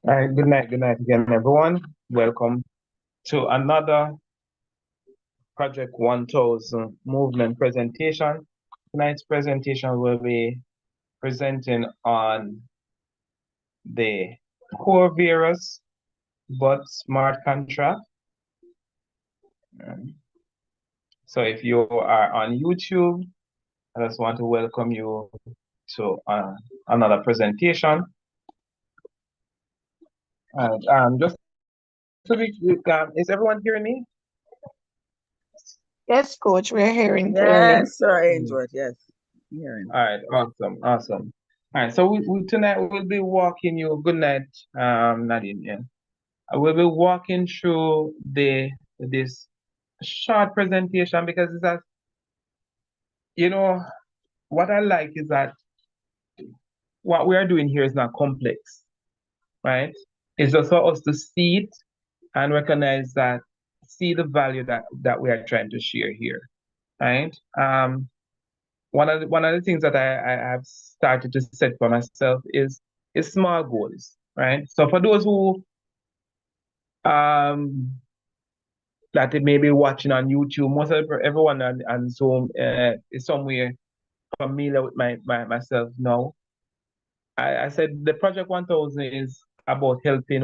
All right, good night again, everyone. Welcome to another Project 1000 movement presentation. Tonight's presentation will be presenting on the core virus but smart contract. So if you are on YouTube, I just want to welcome you to another presentation. And just to be, is everyone hearing me? Yes, coach, we're hearing clearly. Yes, sir, I enjoy it. Yes, hearing. All right, awesome. All right, so tonight we'll be walking you. Good night, Nadine. Yeah, I will be walking through this short presentation because it's that you know what I like is that what we are doing here is not complex, right? It's just for us to see it and recognize that, see the value that we are trying to share here, right? One of the things that I have started to set for myself is small goals, right? So for those who um that they may be watching on YouTube, most of everyone on Zoom is somewhere familiar with myself now. I said the Project 1000 is about helping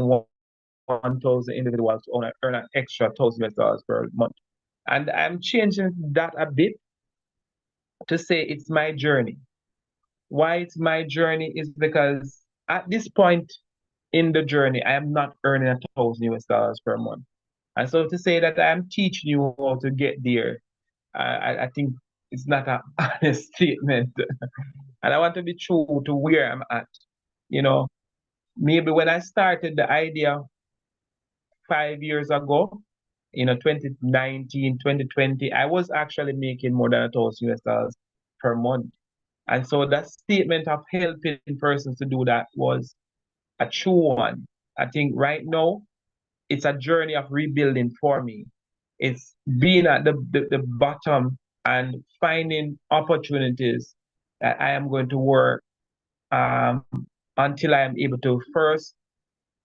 1,000 individuals to earn an extra $1,000 per month. And I'm changing that a bit to say it's my journey. Why it's my journey is because at this point in the journey, I am not earning $1,000 per month. And so to say that I'm teaching you how to get there, I think it's not an honest statement. And I want to be true to where I'm at. You know, maybe when I started the idea 5 years ago, 2019, 2020, I was actually making more than $1,000 per month. And so that statement of helping persons to do that was a true one. I think right now it's a journey of rebuilding for me. It's being at the bottom and finding opportunities that I am going to work until I am able to first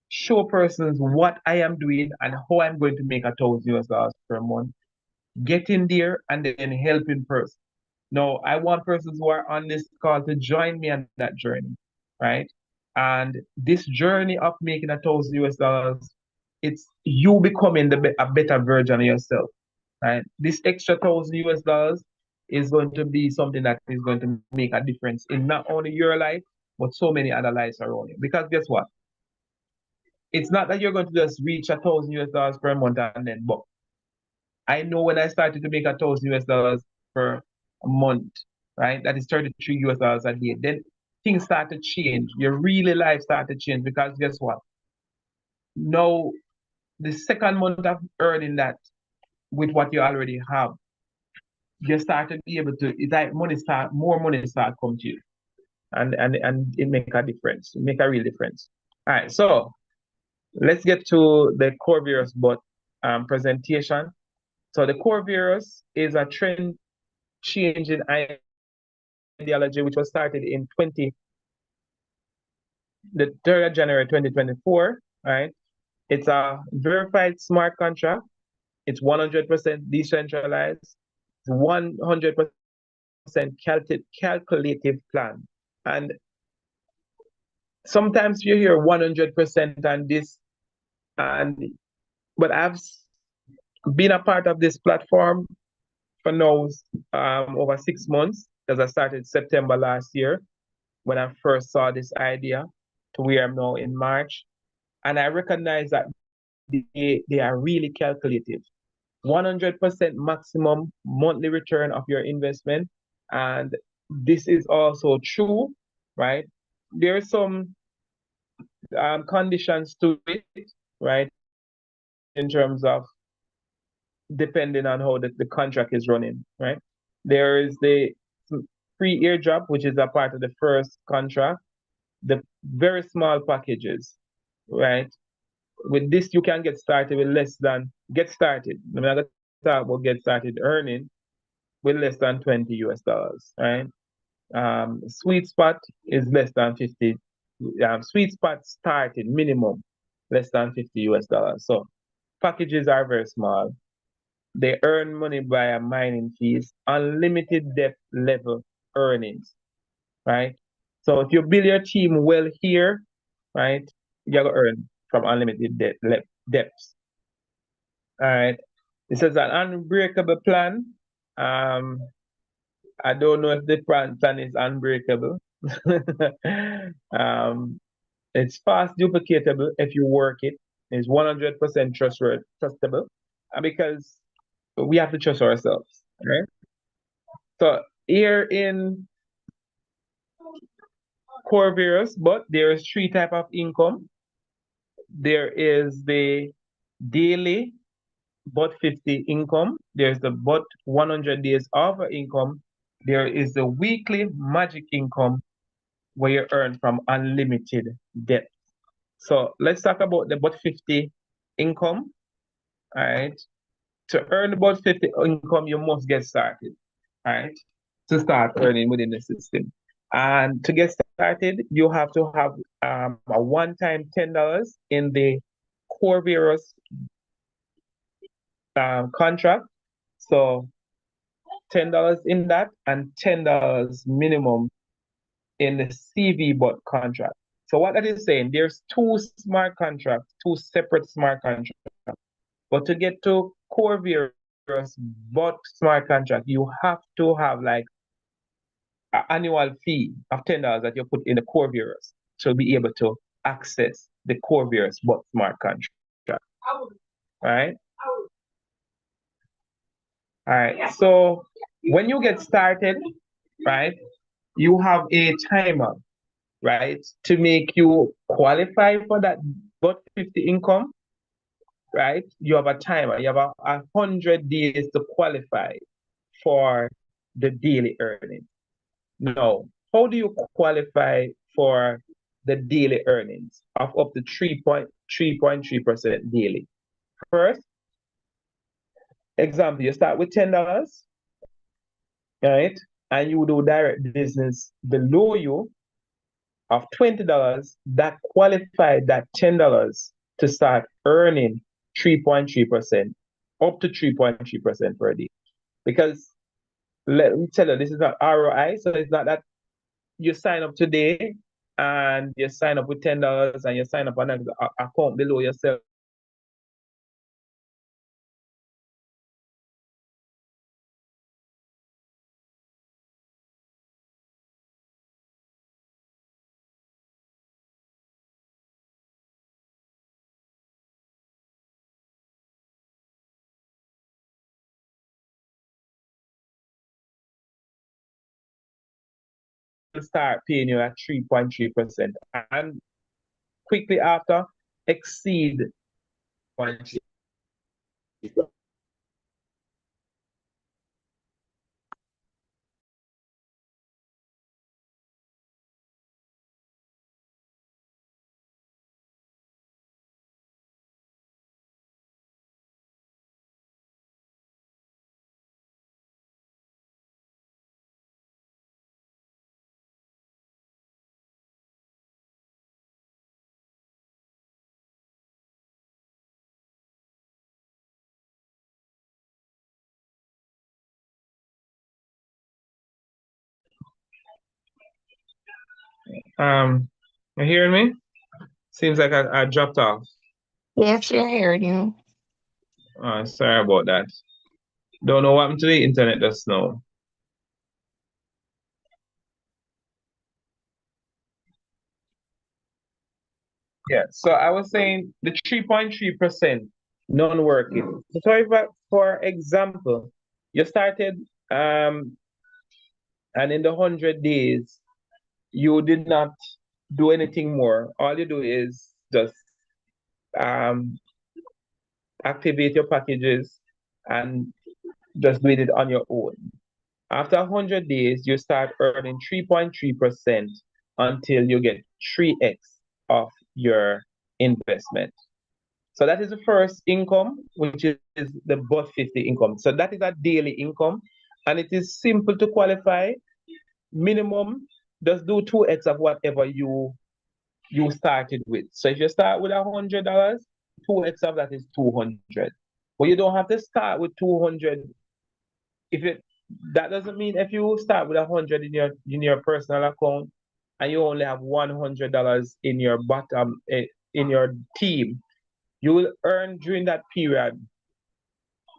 show persons what I am doing and how I'm going to make $1,000 per month, getting there and then helping persons. No, I want persons who are on this call to join me on that journey, right? And this journey of making $1,000, it's you becoming a better version of yourself, right? This extra $1,000 is going to be something that is going to make a difference in not only your life, but so many other lives around you. Because guess what? It's not that you're going to just reach $1,000 per month and then, but I know when I started to make $1,000 per month, right? That is $33 a day. Then things start to change. Your really life start to change because guess what? Now the second month of earning that with what you already have, you start to be able to it's like more money start come to you. And it make a difference. It make a real difference. All right, so let's get to the core virus but presentation. So the core virus is a trend change in ideology which was started in the 3rd of January 2024, right? It's a verified smart contract. It's 100% decentralized. It's 100% calculative plan. And sometimes you hear 100% on this, and but I've been a part of this platform for now over 6 months because I started September last year when I first saw this idea to where I'm now in March. And I recognize that they are really calculative. 100% maximum monthly return of your investment. And this is also true, right? There are some conditions to it, right? In terms of depending on how the contract is running, right? There is the free airdrop, which is a part of the first contract, the very small packages, right? With this, you can get started with less than get started. I'm not gonna talk about get started earning with less than $20, right? Sweet spot is less than 50. Sweet spot started minimum less than 50 US dollars. So packages are very small. They earn money via mining fees, unlimited depth level earnings, right? So if you build your team well here, right, you're gonna earn from unlimited depths. All right. This is an unbreakable plan. I don't know if the plan is unbreakable. um, it's fast duplicatable if you work it. It's 100% trustable because we have to trust ourselves, right? So here in core various, but there is three type of income. There is the daily but 50 income. There's the but 100 days of income. There is the weekly magic income where you earn from unlimited debt. So let's talk about the but 50 income. All right. To earn about 50 income, you must get started. All right. To start earning within the system. And to get started, you have to have a one-time $10 in the core virus contract. So $10 in that and $10 minimum in the CV bot contract. So what that is saying, there's two smart contracts, two separate smart contracts. But to get to core virus bot smart contract, you have to have like an annual fee of $10 that you put in the core virus to be able to access the core virus bot smart contract. Right? All right. So when you get started, right, you have a timer, right, to make you qualify for that but 50 income, right? You have a timer. You have 100 days to qualify for the daily earnings. Now, how do you qualify for the daily earnings of up to 3.3% daily? First, example, you start with $10, right? And you do direct business below you of $20 that qualified that $10 to start earning 3.3%, up to 3.3% per day. Because let me tell you, this is not ROI, so it's not that you sign up today and you sign up with $10 and you sign up on an account below yourself. Start paying you at 3.3% and quickly after exceed 0.3%. You hearing me? Seems like I dropped off. Yes, we're hearing you. Sorry about that. Don't know what happened to the internet just now. Yeah, so I was saying the 3.3% non-working. So if, for example, you started and in the 100 days you did not do anything more. All you do is just um, activate your packages and just do it on your own. After 100 days, you start earning 3.3% until you get 3x of your investment. So that is the first income, which is the but 50 income. So that is a daily income, and it is simple to qualify. Minimum, just do 2x of whatever you you started with. So if you start with $100, 2x of that is 200. But you don't have to start with 200. If it That doesn't mean if you start with 100 in your personal account and you only have $100 in your bottom in your team, you will earn during that period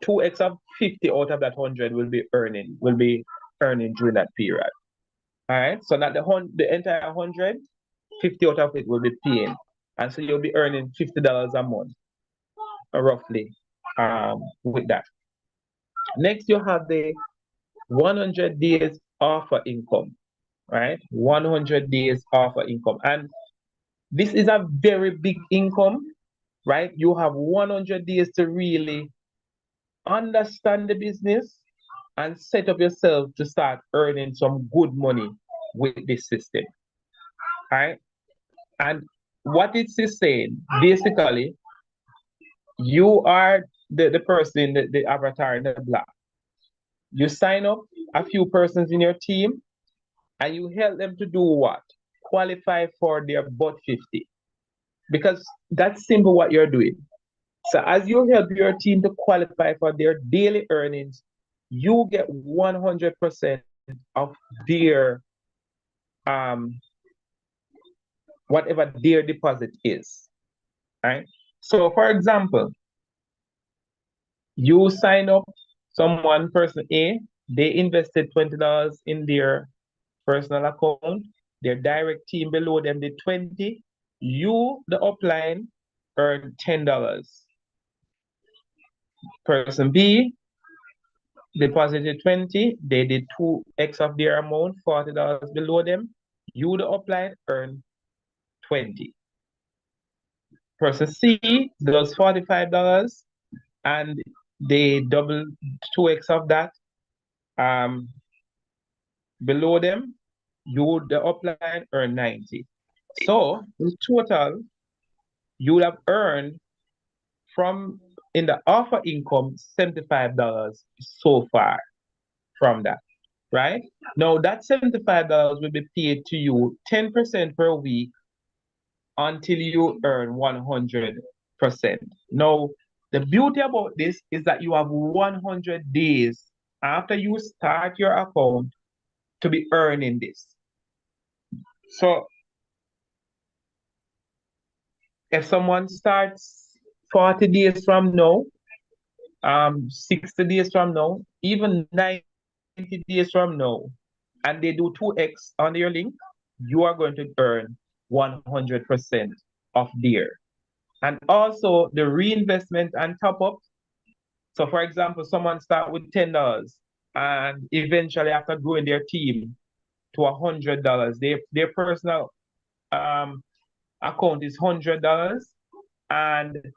2x of 50 out of that 100 will be earning during that period. All right, so not the entire 100, 50 out of it will be paying, and so you'll be earning $50 a month, roughly, with that. Next, you have the 100 days offer income, right? 100 days offer income, and this is a very big income, right? You have 100 days to really understand the business and set up yourself to start earning some good money with this system, right? And what it is saying, basically, you are the person, the avatar in the black. You sign up a few persons in your team and you help them to do what? Qualify for their bot 50. Because that's simple what you're doing. So as you help your team to qualify for their daily earnings, you get 100% of their whatever their deposit is. Right? So for example, you sign up person A, they invested $20 in their personal account, their direct team below them did 20, you, the upline, earn $10. Person B deposited 20, they did 2x of their amount, $40 below them. You, the upline, earn 20. Person C does $45 and they double 2x of that below them. You, the upline, earn 90. So in total, you would have earned from in the offer income $75 so far from that, right? Now that $75 will be paid to you 10% per week until you earn 100%. Now, the beauty about this is that you have 100 days after you start your account to be earning this. So if someone starts 40 days from now, 60 days from now, even 90 days from now, and they do 2x on your link, you are going to earn 100% of their. And also the reinvestment and top up. So for example, someone start with $10 and eventually after growing their team to $100, their personal account is $100 and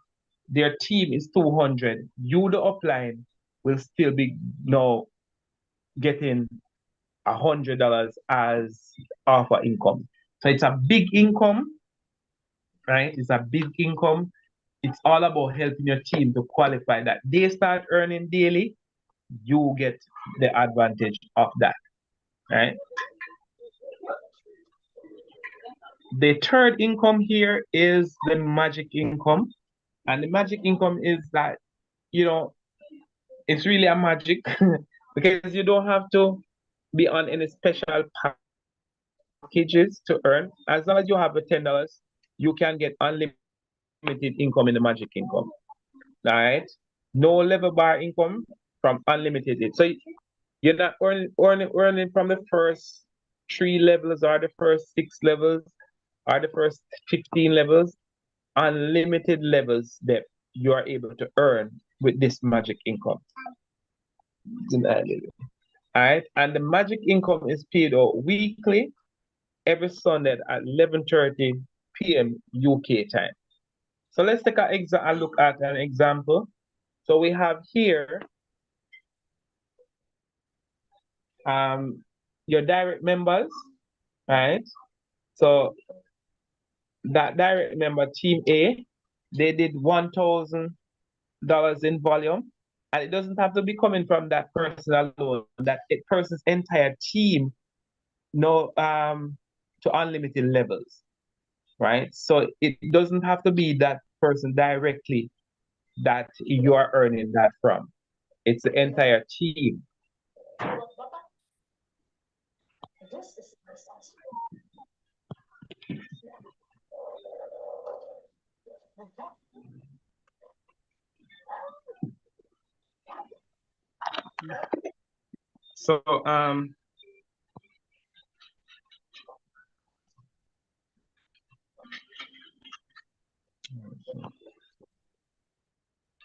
their team is 200. You, the upline, will still be now getting $100 as offer income. So it's a big income, right? It's a big income. It's all about helping your team to qualify that. They start earning daily, you get the advantage of that, right? The third income here is the magic income. And the magic income is that, it's really a magic because you don't have to be on any special packages to earn. As long as you have the $10, you can get unlimited income in the magic income. Right? No level bar income from unlimited. So you're not earning from the first 3 levels or the first 6 levels or the first 15 levels. Unlimited levels that you are able to earn with this magic income. All right, and the magic income is paid out weekly, every Sunday at 11:30 p.m. UK time. So let's take a look at an example. So we have here your direct members, right? So that direct member, Team A, they did $1,000 in volume. And it doesn't have to be coming from that person alone, that person's entire team to unlimited levels. right? So it doesn't have to be that person directly that you are earning that from. It's the entire team. So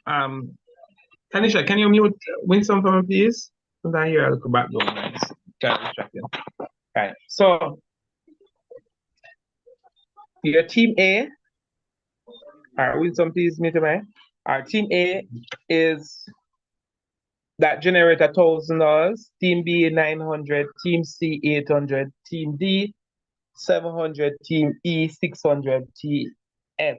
Tanisha, can you mute Winston for me, please? Sometimes I hear a little background noise. Kind of distracting. Right. So your team A, all right, Winston, please mute me. Our team A is that generate $1,000. Team B 900, Team C 800, Team D 700, Team E 600, TF.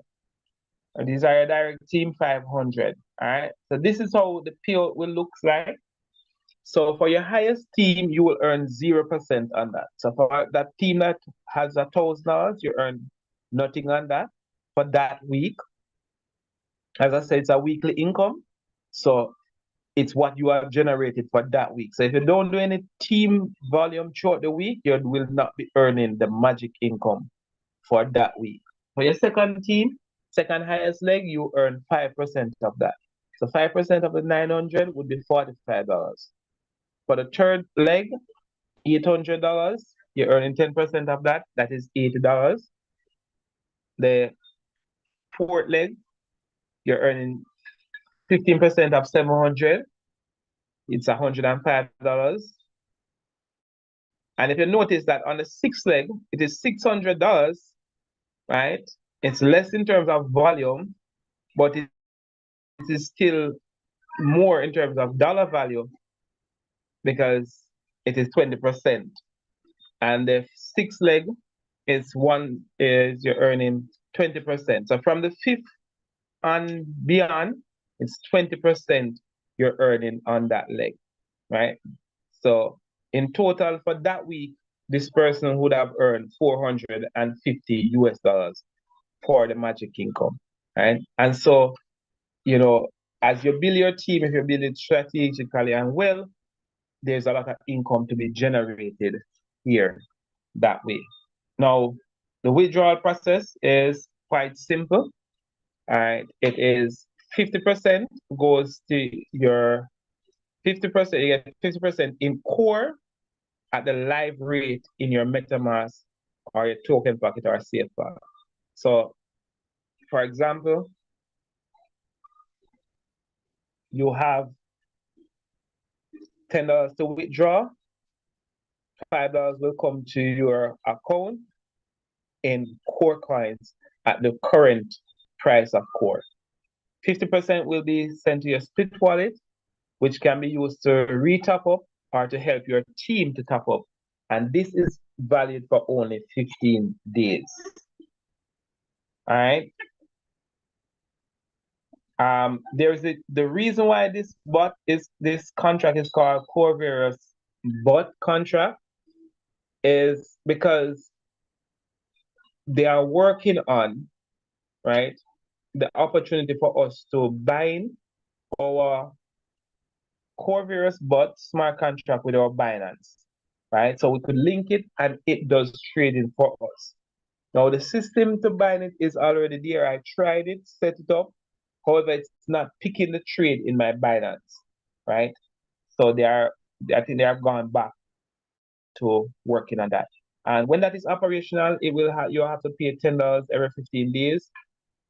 And these are your direct team 500. All right. So this is how the payout will look like. So for your highest team, you will earn 0% on that. So for that team that has $1,000, you earn nothing on that for that week. As I said, it's a weekly income. So it's what you have generated for that week. So if you don't do any team volume throughout the week, you will not be earning the magic income for that week. For your second team, second highest leg, you earn 5% of that. So 5% of the 900 would be $45. For the third leg, $800, you're earning 10% of that. That is $80. The fourth leg, you're earning 15% of 700. It's $105. And if you notice that on the sixth leg, it is $600, right? It's less in terms of volume, but it is still more in terms of dollar value because it is 20%. And the sixth leg is you're earning 20%. So from the fifth and beyond, it's 20% you're earning on that leg, right? So in total for that week, this person would have earned 450 US dollars for the magic income, right? And so, as you build your team, if you build it strategically and well, there's a lot of income to be generated here that way. Now, the withdrawal process is quite simple. All right, it is 50% goes to your 50%, you get 50% in core at the live rate in your MetaMask or your token pocket or SafePack. So, for example, you have $10 to withdraw, $5 will come to your account in core coins at the current price of core. 50% will be sent to your split wallet, which can be used to re-top up or to help your team to top up. And this is valid for only 15 days. All right. The reason why this contract is called Core Various Bot contract is because they are working on, right, the opportunity for us to bind our Core Various Bot smart contract with our Binance, right? So we could link it and it does trading for us. Now the system to bind it is already there. I tried it, set it up. However, it's not picking the trade in my Binance, right? So I think they have gone back to working on that. And when that is operational, you'll have to pay $10 every 15 days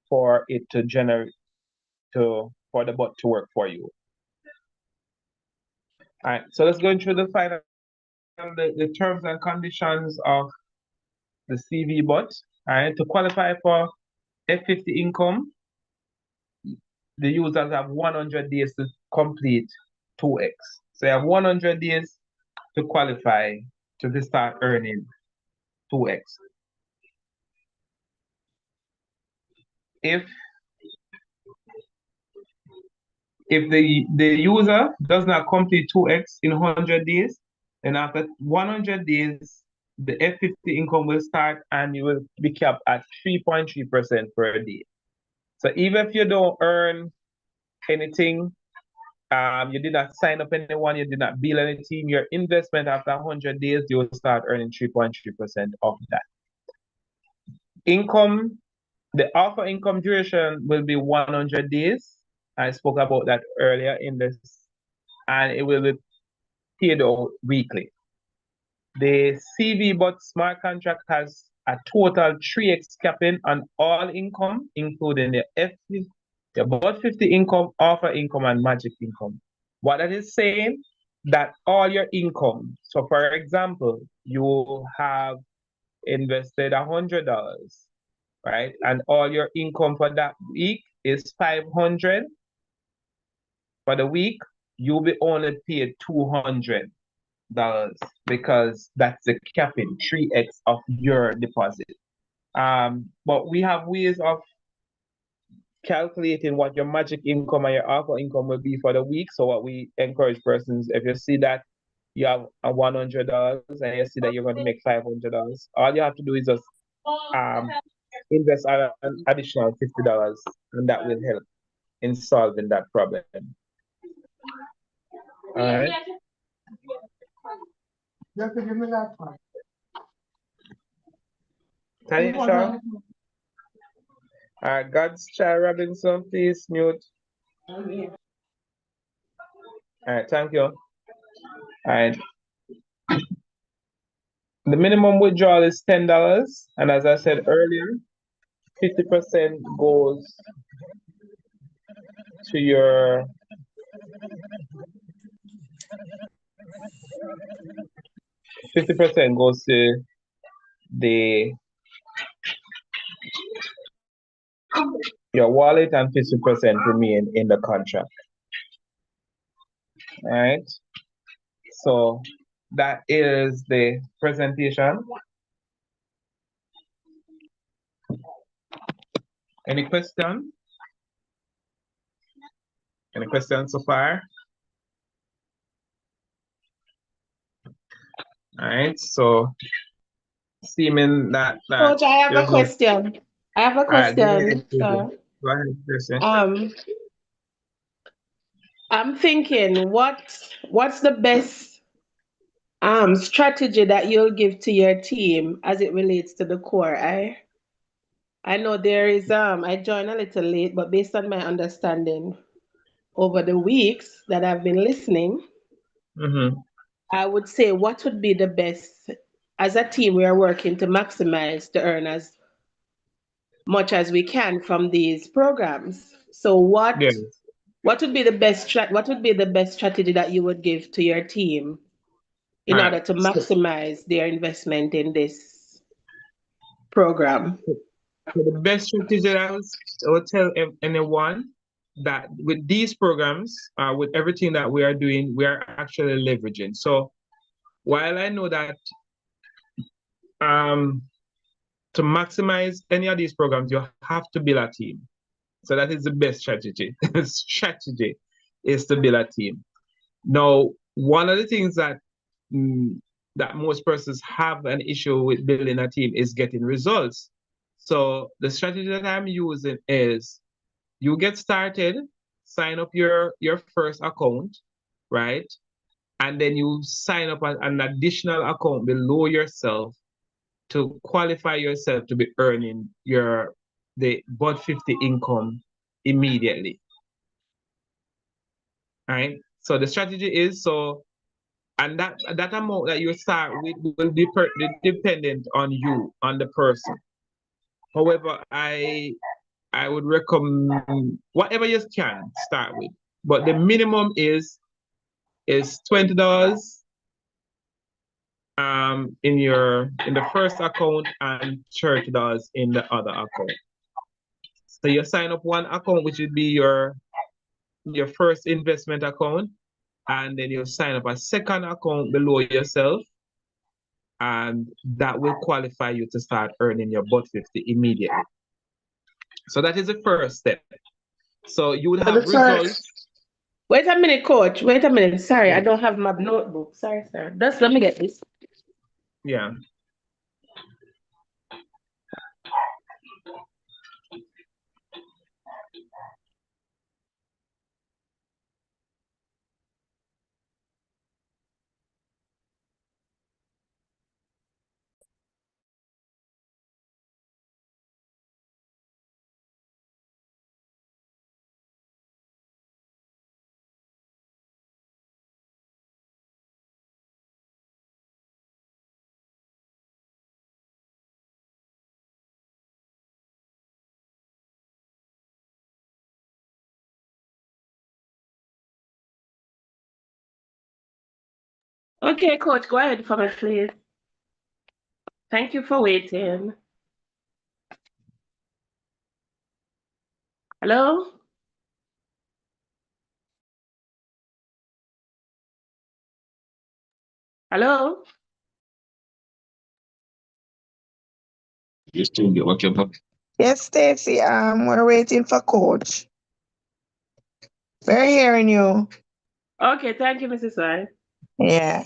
for it to generate for the bot to work for you. All right, so let's go into the final the terms and conditions of the CV bot. All right, to qualify for F50 income, the users have 100 days to complete 2x. So you have 100 days to qualify to start earning 2x. If the user does not complete 2x in 100 days, then after 100 days, the F50 income will start and you will be capped at 3.3% per day. So even if you don't earn anything, you did not sign up anyone, you did not build any team, your investment after 100 days, you will start earning 3.3% of that. Income, the offer income duration will be 100 days. I spoke about that earlier in this, and it will be paid out weekly. The CV but smart contract has a total 3x capping on all income, including the F50, the bot 50 income, offer income, and magic income. What that is saying, that all your income, so for example, you have invested $100, right? And all your income for that week is 500 for the week, you'll be only paid $200 because that's the capping, 3x of your deposit. But we have ways of calculating what your magic income and your offer income will be for the week. So what we encourage persons, if you see that you have a $100 and you see that you're going to make $500, all you have to do is just invest an additional $50, and that will help in solving that problem. All right. Tanisha. God's Child Robinson, please mute. All right, thank you. All right. The minimum withdrawal is $10, and as I said earlier, 50% goes to your 50% goes to the your wallet, and 50% remain in the contract. All right. So that is the presentation. Any question? Any questions so far? All right. So seeming that Coach, I have a question. I have a question. Go ahead, Chrissy. I'm thinking, what's the best strategy that you'll give to your team as it relates to the core? I know there is I joined a little late, but based on my understanding over the weeks that I've been listening, I would say what would be the best, as a team we are working to maximize to earn as much as we can from these programs. So what would be the best strategy that you would give to your team in order to maximize their investment in this program? So the best strategy that I would tell anyone that with these programs, with everything that we are doing, we are actually leveraging. So while I know that to maximize any of these programs, you have to build a team. So that is the best strategy. Strategy is to build a team. Now, one of the things that that most persons have an issue with building a team is getting results. So the strategy that I'm using is you get started, sign up your first account, right? And then you sign up an additional account below yourself to qualify yourself to be earning the bot 50 income immediately. All right. So the strategy is and that amount that you start with will be dependent on you, on the person. However, I would recommend whatever you can start with, but the minimum is $20 in the first account and $30 in the other account. So you sign up one account, which would be your first investment account, and then you sign up a second account below yourself, and that will qualify you to start earning your bot 50 immediately. So that is the first step. So you would have results. Wait a minute, coach. Wait a minute. Sorry, I don't have my notebook. Sorry, sir. Just let me get this. Yeah. Okay, coach, go ahead for me, please. Thank you for waiting. Hello? Hello? You still get what you're talking. Yes, Stacy. We're waiting for coach. We're hearing you. Okay, thank you, Mrs. White. Yeah.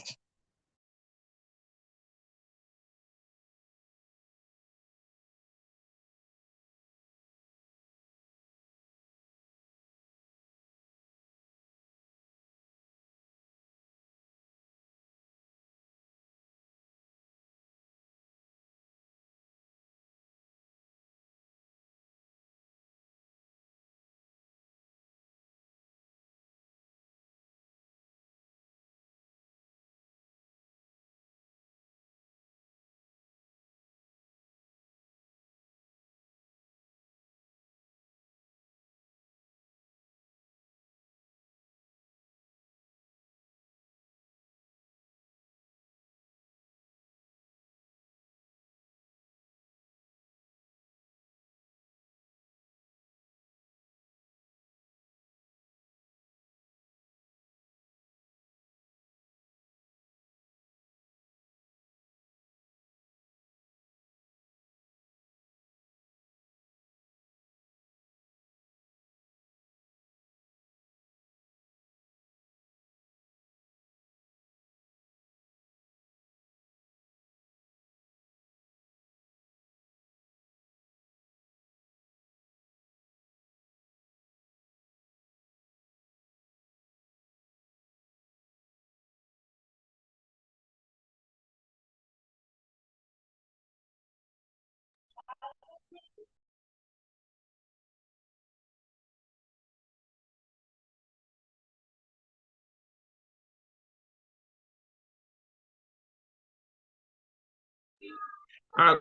Uh,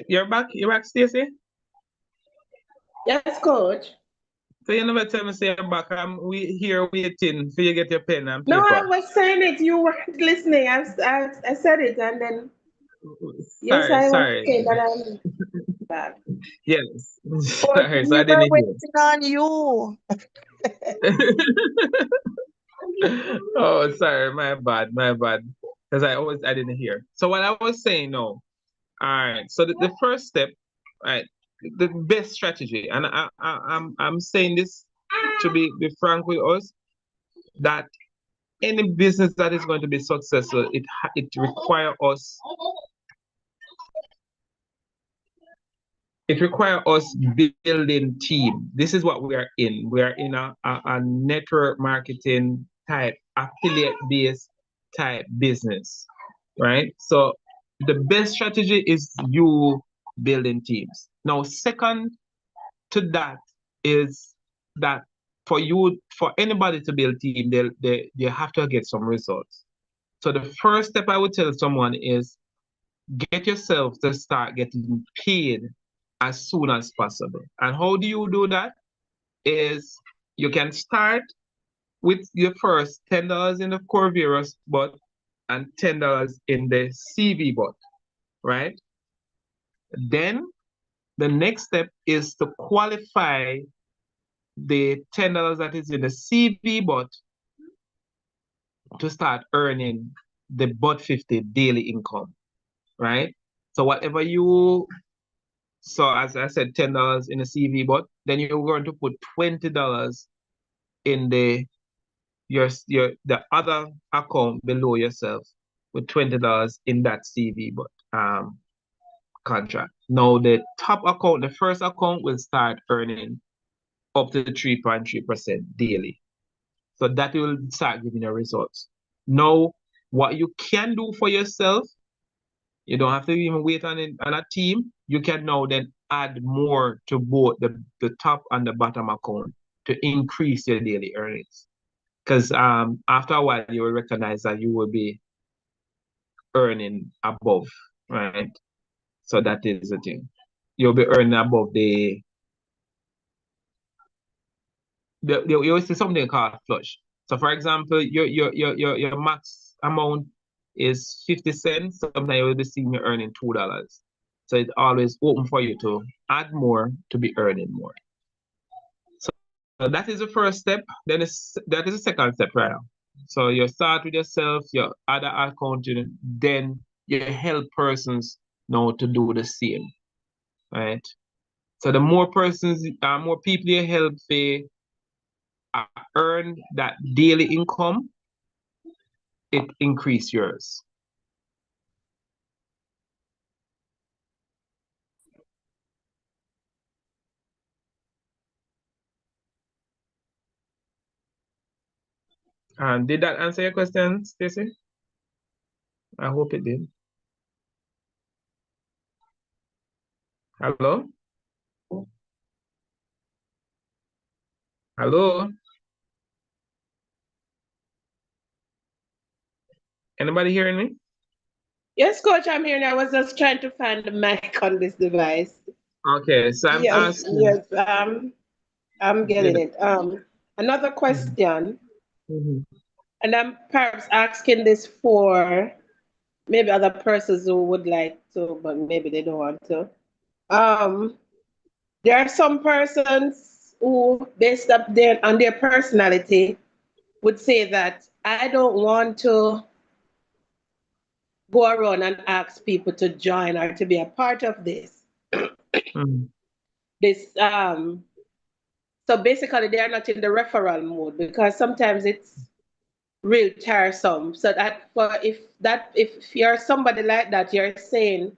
you're back? You're back, Stacy? Yes, coach. So you never tell me say you're back. We here waiting for you get your pen and No, paper. I was saying it. You weren't listening. I said it, and then yes, I was Sorry. saying that I'm back. Yes. Coach, Sorry, so we I were didn't waiting on you. hear. Oh, sorry, my bad. Because I didn't hear. So what I was saying, no. All right. So the first step, right, the best strategy, and I'm saying this to be frank with us, that any business that is going to be successful, it require us building team. This is what we are in. We are in a network marketing type, affiliate based type business, right? So the best strategy is you building teams. Now, second to that is that for anybody to build team, they have to get some results. So the first step I would tell someone is get yourself to start getting paid as soon as possible. And how do you do that? Is you can start with your first $10 in the core virus bot and $10 in the CV bot, right? Then the next step is to qualify the $10 that is in the CV bot to start earning the bot 50 daily income, right? So whatever you So as I said, $10 in a CV bot, then you're going to put $20 in the other account below yourself with $20 in that CV bot contract. Now the top account, the first account will start earning up to 3.3% daily. So that will start giving you results. Now, what you can do for yourself, you don't have to even wait on a team. You can now then add more to both the top and the bottom account to increase your daily earnings. Because after a while, you will recognize that you will be earning above, right? So that is the thing. You'll be earning above you will see something called flush. So for example, your max amount is 50 cents, sometimes you will be seeing you earning $2. So it's always open for you to add more to be earning more. So that is the first step. Then that is the second step right now. So you start with yourself, your other account, then you help persons now to do the same, right? So the more persons, more people you help, they earn that daily income, it increase yours. And did that answer your question, Stacey? I hope it did. Hello? Hello? Anybody hearing me? Yes, coach, I'm here. I was just trying to find the mic on this device. Okay, so I'm Yes, asking. yes, I'm getting it. Another question, Mhm. and I'm perhaps asking this for maybe other persons who would like to, but maybe they don't want to. Um, there are some persons who, based up on their personality, would say that I don't want to go around and ask people to join or to be a part of this. Mhm. This so basically they are not in the referral mode because sometimes it's real tiresome. So that for if you're somebody like that, you're saying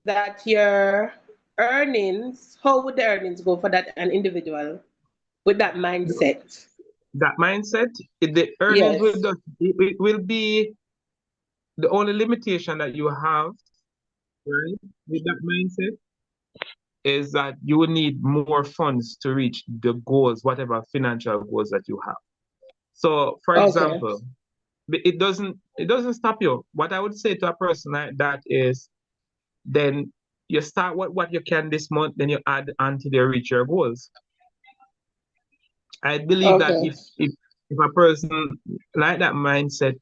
that your earnings, how would the earnings go for that an individual with that mindset? That mindset, the earnings Yes. it will be the only limitation that you have, right, with that mindset is that you will need more funds to reach the goals, whatever financial goals that you have. So, for Okay. example, it doesn't stop you. What I would say to a person like that is then you start what you can this month, then you add until you reach your goals. I believe that Okay. if a person like that mindset,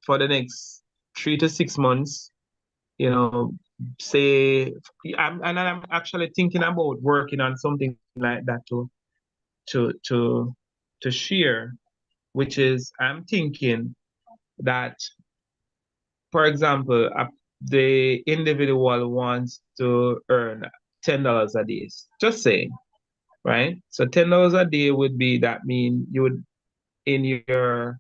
for the next 3 to 6 months, you know, say I'm actually thinking about working on something like that to to to share, which is I'm thinking that, for example, the individual wants to earn $10 a day. Just saying, right? So $10 a day would be that mean you would in your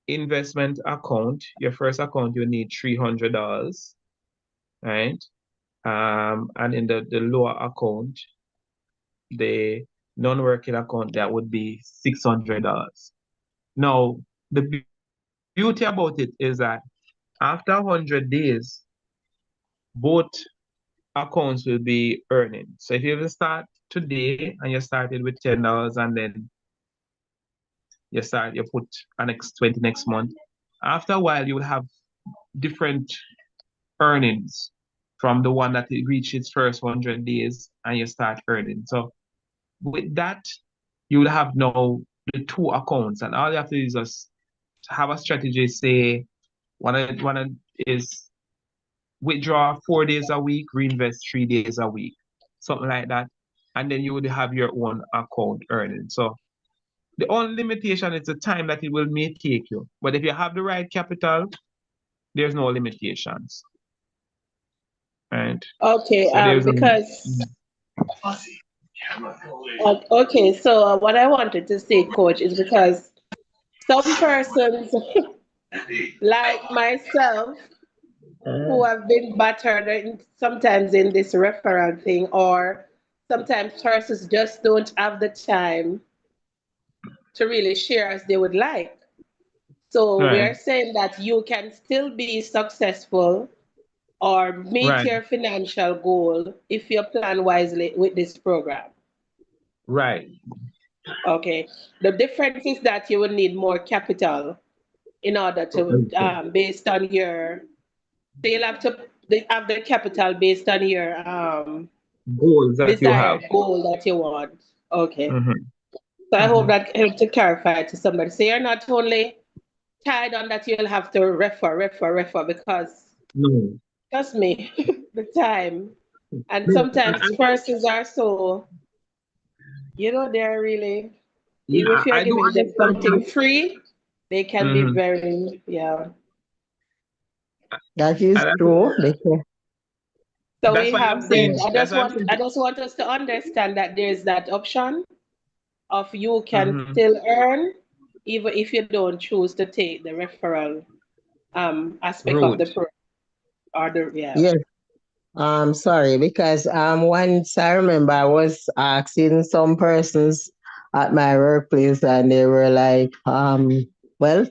investment account, your first account, you need $300, right? And in the lower account, the non-working account, that would be $600. Now, the beauty about it is that after 100 days, both accounts will be earning. So if you even start today and you started with $10 and then you put an next 20 next month, after a while you will have different earnings from the one that it reached its first 100 days and you start earning. So with that, you will have now the two accounts, and all you have to do is just have a strategy. Say one is withdraw 4 days a week, reinvest 3 days a week, something like that, and then you would have your own account earning. So the only limitation is the time that it will may take you. But if you have the right capital, there's no limitations, right? Okay. So there's Because okay, so what I wanted to say, coach, is because some persons like myself who have been battered sometimes in this referral thing, or sometimes persons just don't have the time to really share as they would like. So we right, are saying that you can still be successful or meet right, your financial goal if you plan wisely with this program. right. Okay. The difference is that you will need more capital in order to, Okay. based on your, so you'll have to have the capital based on your Goals that you have. desired goal that you want. Okay. Hmm. So I hope Hmm. that helped to clarify to somebody. So you're not only tied on that you'll have to refer because No. trust me, the time. And No. sometimes persons are so, they're really, Yeah, even if you're I do giving them understand something that. free, they can be Mm-hmm. very, yeah. That is And true. So we that's why I'm have this. saying. I That's just why I'm want saying. I just want us to understand that there's that option of you can Mm-hmm. still earn even if you don't choose to take the referral aspect of the Road. program or the yeah. Yes. Sorry, because once I remember I was asking some persons at my workplace and they were like, well,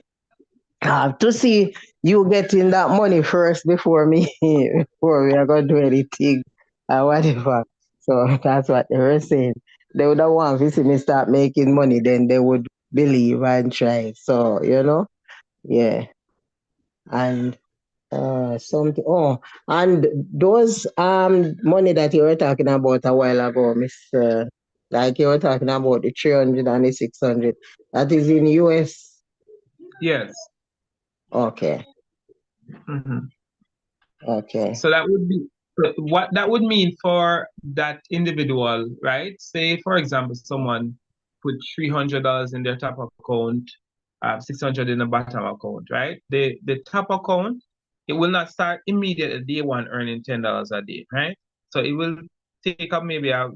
I have to see you getting that money first before me before we are gonna do anything or whatever. So that's what they were saying. They would not want to see me start making money, then they would believe and try. So, yeah. And something. Oh, and those money that you were talking about a while ago, Mister, like you were talking about the 300 and the 600. That is in US. Yes. Okay, Mm-hmm. okay. So that would be what that would mean for that individual, right? Say, for example, someone put $300 in their top account, 600 in the bottom account, right? The top account, it will not start immediately day one earning $10 a day, right? So it will take up maybe a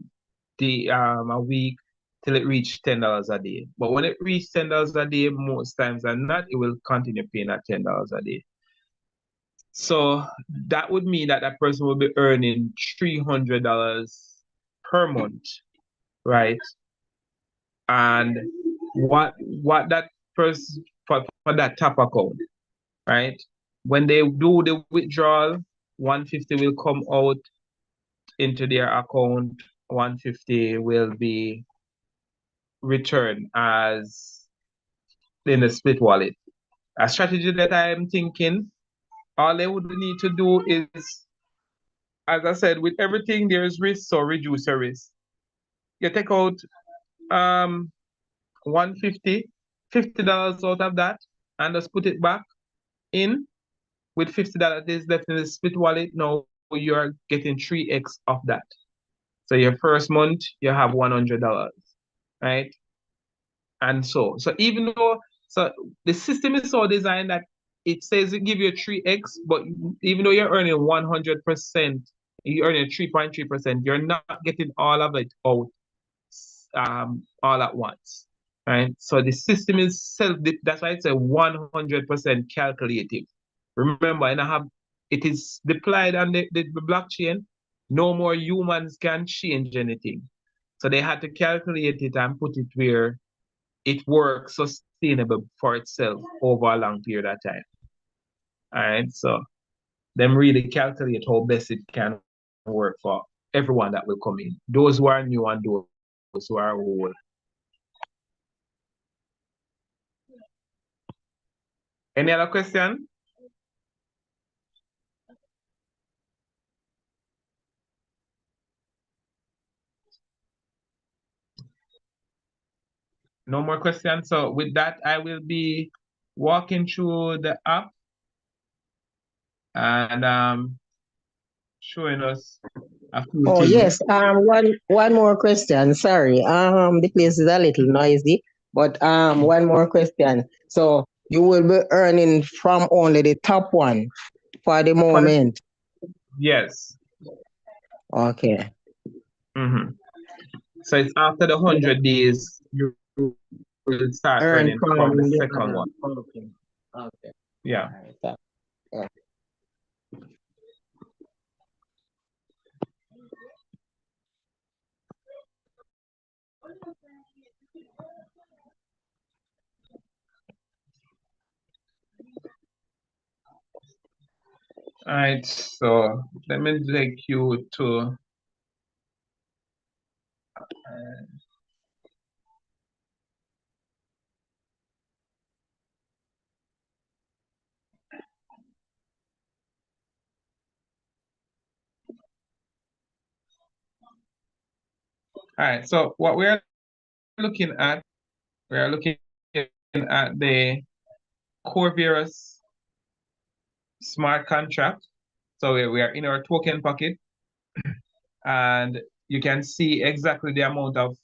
week till it reach $10 a day. But when it reach $10 a day, most times than not, it will continue paying at $10 a day. So that would mean that that person will be earning $300 per month, right? And what that person for that top account, right? When they do the withdrawal, 150 will come out into their account, 150 will be returned as in a split wallet. A strategy that I am thinking, all they would need to do is, as I said, with everything there's risk, so reduce your risk. You take out 150, $50 out of that, and just put it back in with $50 is left in the split wallet. Now you're getting 3x of that. So your first month you have $100, right? And so even though so the system is so designed that it says it give you a 3x, but even though you're earning 100%, you're earning 3.3%, you're not getting all of it out all at once, right? So the system is that's why it's a 100% calculative. Remember, and it is deployed on the blockchain. No more humans can change anything. So they had to calculate it and put it where it works sustainable for itself over a long period of time. All right. So them really calculate how best it can work for everyone that will come in. Those who are new and those who are old. Any other question? No more questions. So with that, I will be walking through the app and showing us a few Oh things. yes. One more question. Sorry. The place is a little noisy, but one more question. So you will be earning from only the top one for the For the, moment. yes. Okay. Mm-hmm. So it's after the 100 days, you will start Earn earning from from the the second one. okay. Okay. Yeah. All right. Yeah. All right. So let me take you to. All right. So what looking at, we are looking at the core virus smart contract. So we are in our token pocket, and you can see exactly the amount of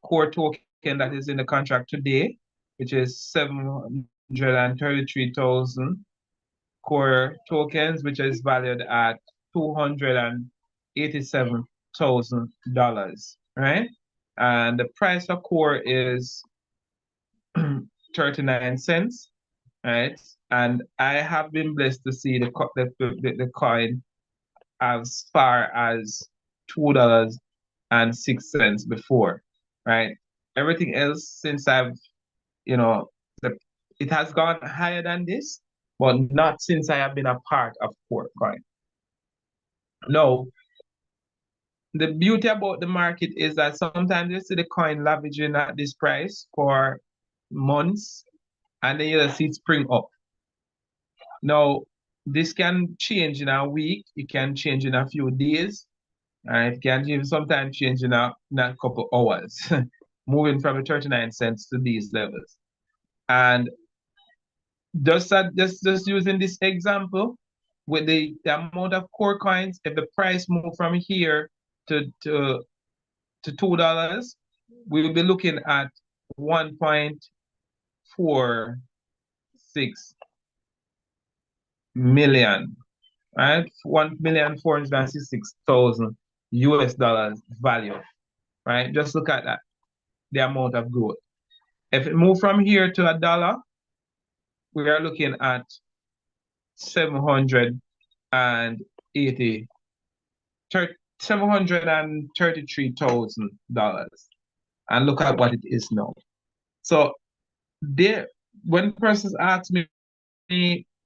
core token that is in the contract today, which is 733,000 core tokens, which is valued at $287,000, right? And the price of core is 39 cents, right? And I have been blessed to see the coin as far as $2.06 before, right? Everything else since I've, you know, it has gone higher than this, but not since I have been a part of core coin. No, the beauty about the market is that sometimes you see the coin leveraging at this price for months, and then you see it spring up. Now, this can change in a week, it can change in a few days, and it can even sometimes change in a couple hours, moving from the 39 cents to these levels. And just using this example, with the amount of core coins, if the price move from here to $2, we will be looking at 1.46 million, right? 1,466,000 US dollars value, right? Just look at that, the amount of growth. If it move from here to $1, we are looking at 780 $733,000, and look at what it is now. So there, when persons ask me,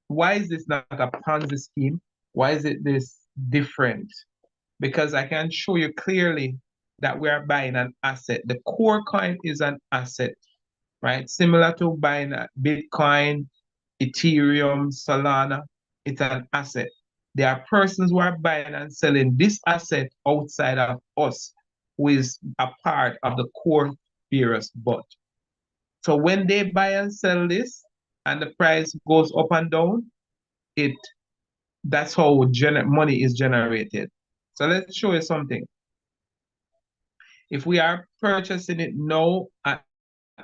why is this not a Ponzi scheme? Why is it this different? Because I can show you clearly that we are buying an asset. The core coin is an asset, right? Similar to buying a Bitcoin, Ethereum, Solana, it's an asset. There are persons who are buying and selling this asset outside of us, who is a part of the core virus bot. So when they buy and sell this and the price goes up and down, that's how money is generated. So let's show you something. If we are purchasing it now at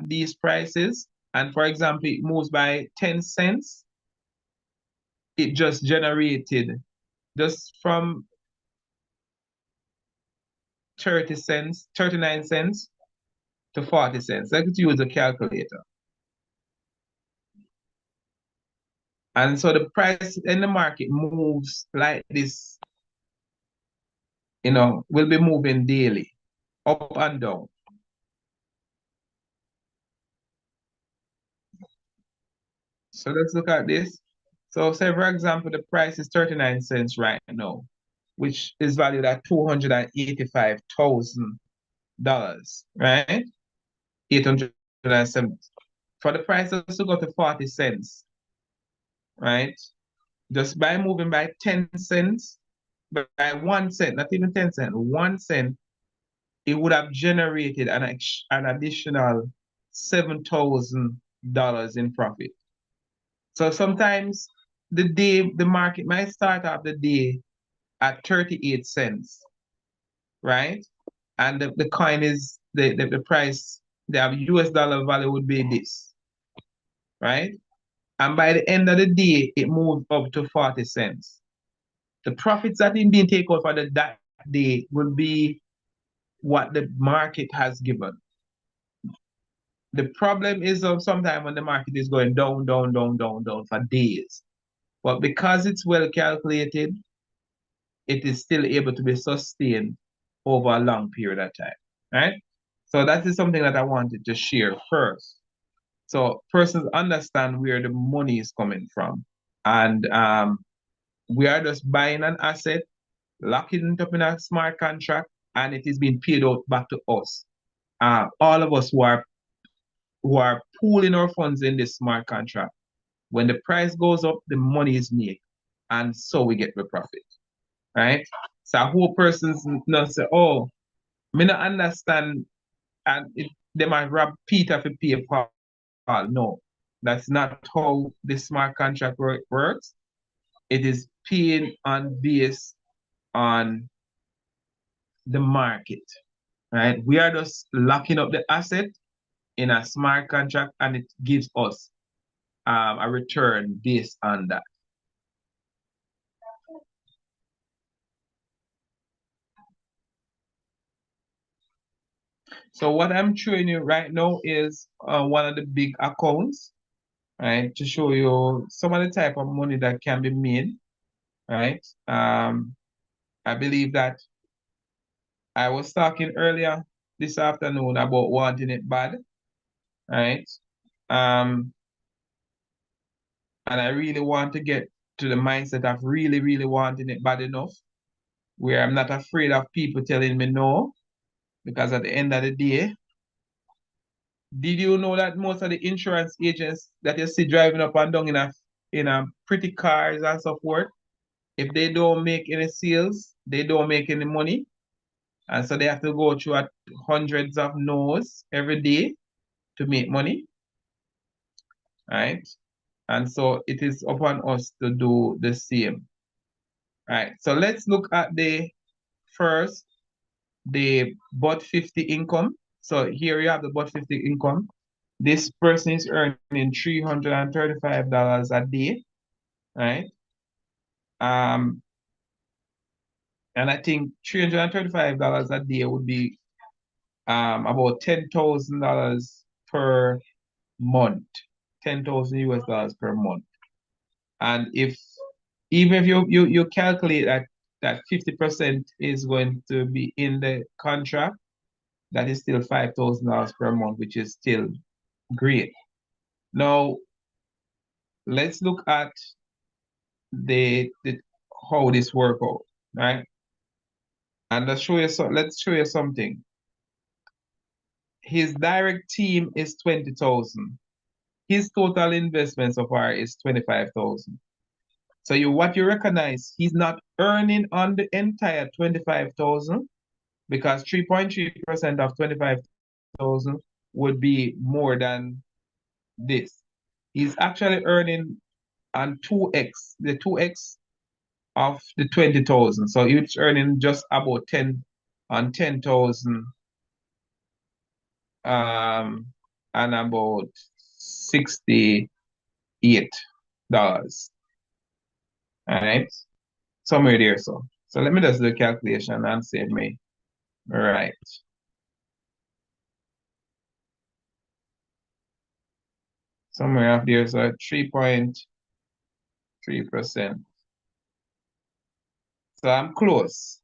these prices, and for example, it moves by 10 cents, it just generated just from 30 cents, 39 cents to 40 cents. Let's use a calculator. And so the price in the market moves like this, will be moving daily, up and down. So let's look at this. So say, for example, the price is 39 cents right now, which is valued at $285,000, right? 807. For the price to go to 40 cents, right? Just by moving by 10 cents, by 1 cent, not even 10 cents, 1 cent, it would have generated an additional $7,000 in profit. So sometimes the market might start off the day at 38 cents, right? And the coin is the price, the US dollar value would be this, right? And by the end of the day, it moved up to 40 cents. The profits that is being taken out for that day will be what the market has given. The problem is sometimes when the market is going down, down, down, down, down for days. But because it's well calculated, it is still able to be sustained over a long period of time, right? So that is something that I wanted to share first. So persons understand where the money is coming from. And we are just buying an asset, locking it up in a smart contract, and it is being paid out back to us. All of us who are pooling our funds in this smart contract. When the price goes up, the money is made, and so we get the profit, right? So a whole person's not say, oh, me not understand, and they might rob Peter for pay Paul. No, That's not how the smart contract works. It is paying on based on the market, right? We are just locking up the asset in a smart contract and it gives us a return based on that. So what I'm showing you right now is one of the big accounts, right? To show you some of the type of money that can be made, right? I believe that I was talking earlier this afternoon about wanting it bad, right? Um, and I really want to get to the mindset of really, really wanting it bad enough, where I'm not afraid of people telling me no, because at the end of the day, did you know that most of the insurance agents that you see driving up and down in a pretty cars and so forth, if they don't make any sales, they don't make any money. And so they have to go through hundreds of no's every day to make money, right? And so it is upon us to do the same, right? So let's look at the first, the bot 50 income. So here you have the bot 50 income. This person is earning $335 a day, right? And I think $335 a day would be about $10,000 per month, 10,000 US dollars per month. And if even if you calculate that 50% is going to be in the contract, that is still $5,000 per month, which is still great. Now let's look at the how this work out, right? And let's show you something. His direct team is 20,000. His total investment so far is 25,000. So what you recognize, he's not earning on the entire 25,000 because 3.3% of 25,000 would be more than this. He's actually earning on 2x, the 2x of the 20,000. So he's earning just about 10 on 10,000 and about $68. All right, somewhere there. So let me just do the calculation and save me right. Somewhere up there, so 3.3%. So I'm close.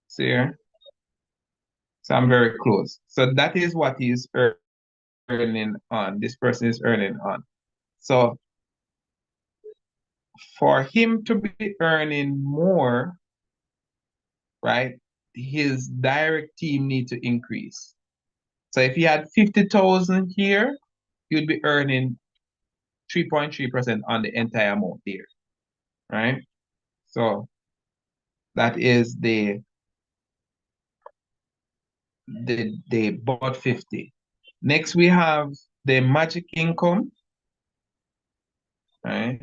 See here? So I'm very close. So that is what he's earning on. This person is earning on. So for him to be earning more, right, his direct team need to increase. So if he had 50,000 here, he would be earning 3.3% on the entire amount there, right? So that is the bot 50. Next we have the magic income, right?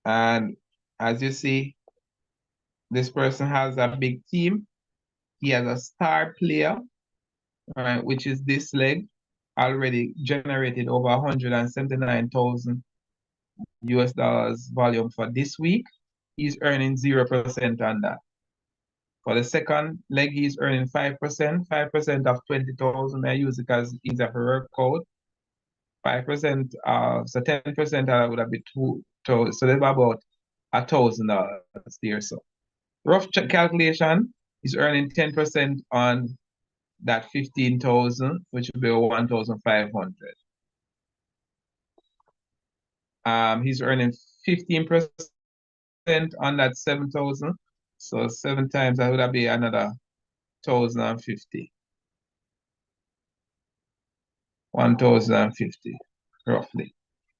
And as you see, this person has a big team. He has a star player, right, which is this leg, already generated over 179,000 US dollars volume for this week. He's earning 0% on that. For the second leg, he's earning 5%, 5% of 20,000. I use it because he's a workout. 5%, so 10% would have been so that's about $1,000 there. So rough calculation, he's earning 10% on that 15,000, which would be 1,500. He's earning 15% on that 7,000. So 7 times that would have been another 1,050. 1,050 roughly.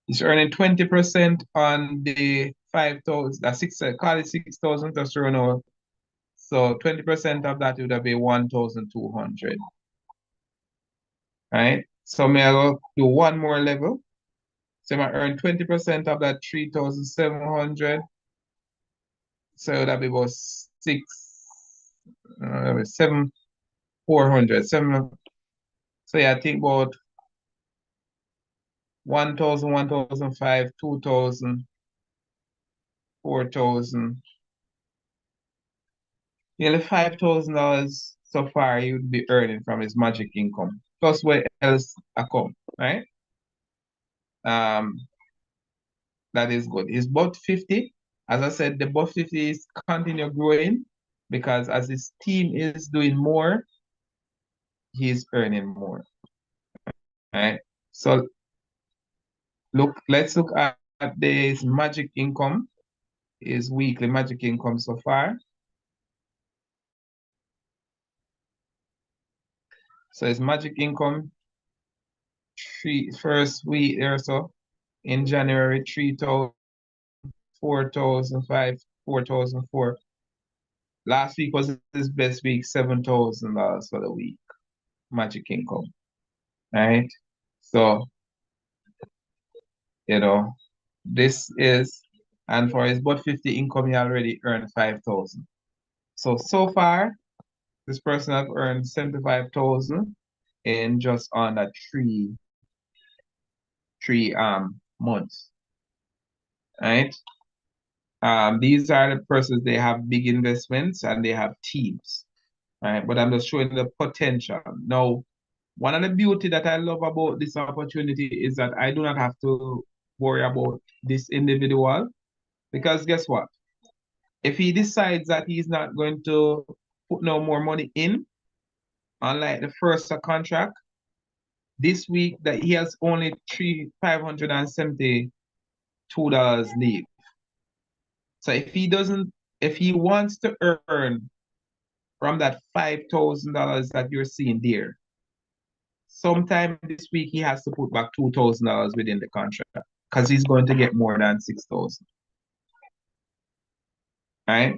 He's earning 20% on the 5,000, that's call it 6,000 just to run out. So 20% of that would have been 1,200. right? So may I go do one more level. So I earn 20% of that 3,700. So that'd be about seven, 400, seven. So yeah, I think about 1,000, 1,005, 2,000, 4,000, nearly $5,000 so far he would be earning from his magic income. Plus what else I come, right? Um, that is good. His bot 50, as I said, the bot 50 is continue growing because as his team is doing more, he's earning more. Right? So let's look at this magic income, his weekly magic income so far. So his magic income first week or so in January 3,000, 4,005, 4,004. Last week was his best week, $7,000 for the week, magic income. Right? So, this is, and for his bot 50 income, he already earned 5,000. So far, this person have earned 75,000 in just under three months. Right? These are the persons, they have big investments and they have teams. Right? But I'm just showing the potential. Now, one of the beauty that I love about this opportunity is that I do not have to worry about this individual because guess what? If he decides that he's not going to put no more money in, unlike the first contract, this week that he has only $572 leave. So if he wants to earn from that $5,000 that you're seeing there, sometime this week he has to put back $2,000 within the contract because he's going to get more than 6,000. Right?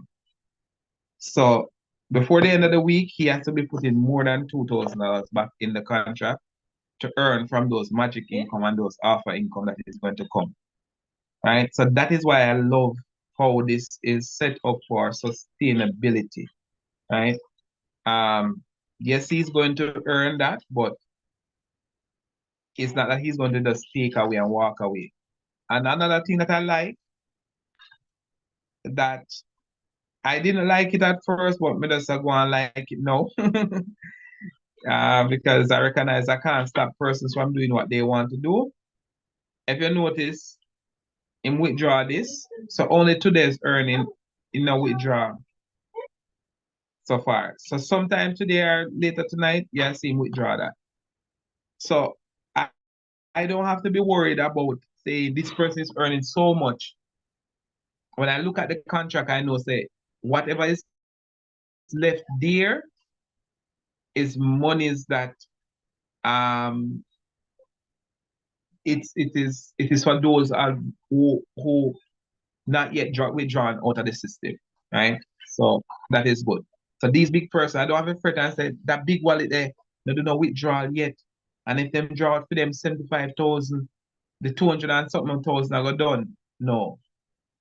So before the end of the week, he has to be putting more than $2,000 back in the contract to earn from those magic income and those alpha income that is going to come. Right? So that is why I love how this is set up for sustainability. Right? Yes, he's going to earn that, but it's not that he's going to just take away and walk away. And another thing that I like, that I didn't like it at first, but me just go and like it now. Because I recognize I can't stop persons from doing what they want to do. If you notice, in withdraw this, so only today's earning in a withdraw so far. So sometime today or later tonight, yeah, see him withdraw that. So I don't have to be worried about say this person is earning so much. When I look at the contract, I know say whatever is left there is monies that um it is for those who not yet withdrawn out of the system, right? So that is good. So these big person, I don't have a friend and say that big wallet there, they do not withdraw yet. And if them draw out for them 75,000, the 200 and something thousand are go done. No,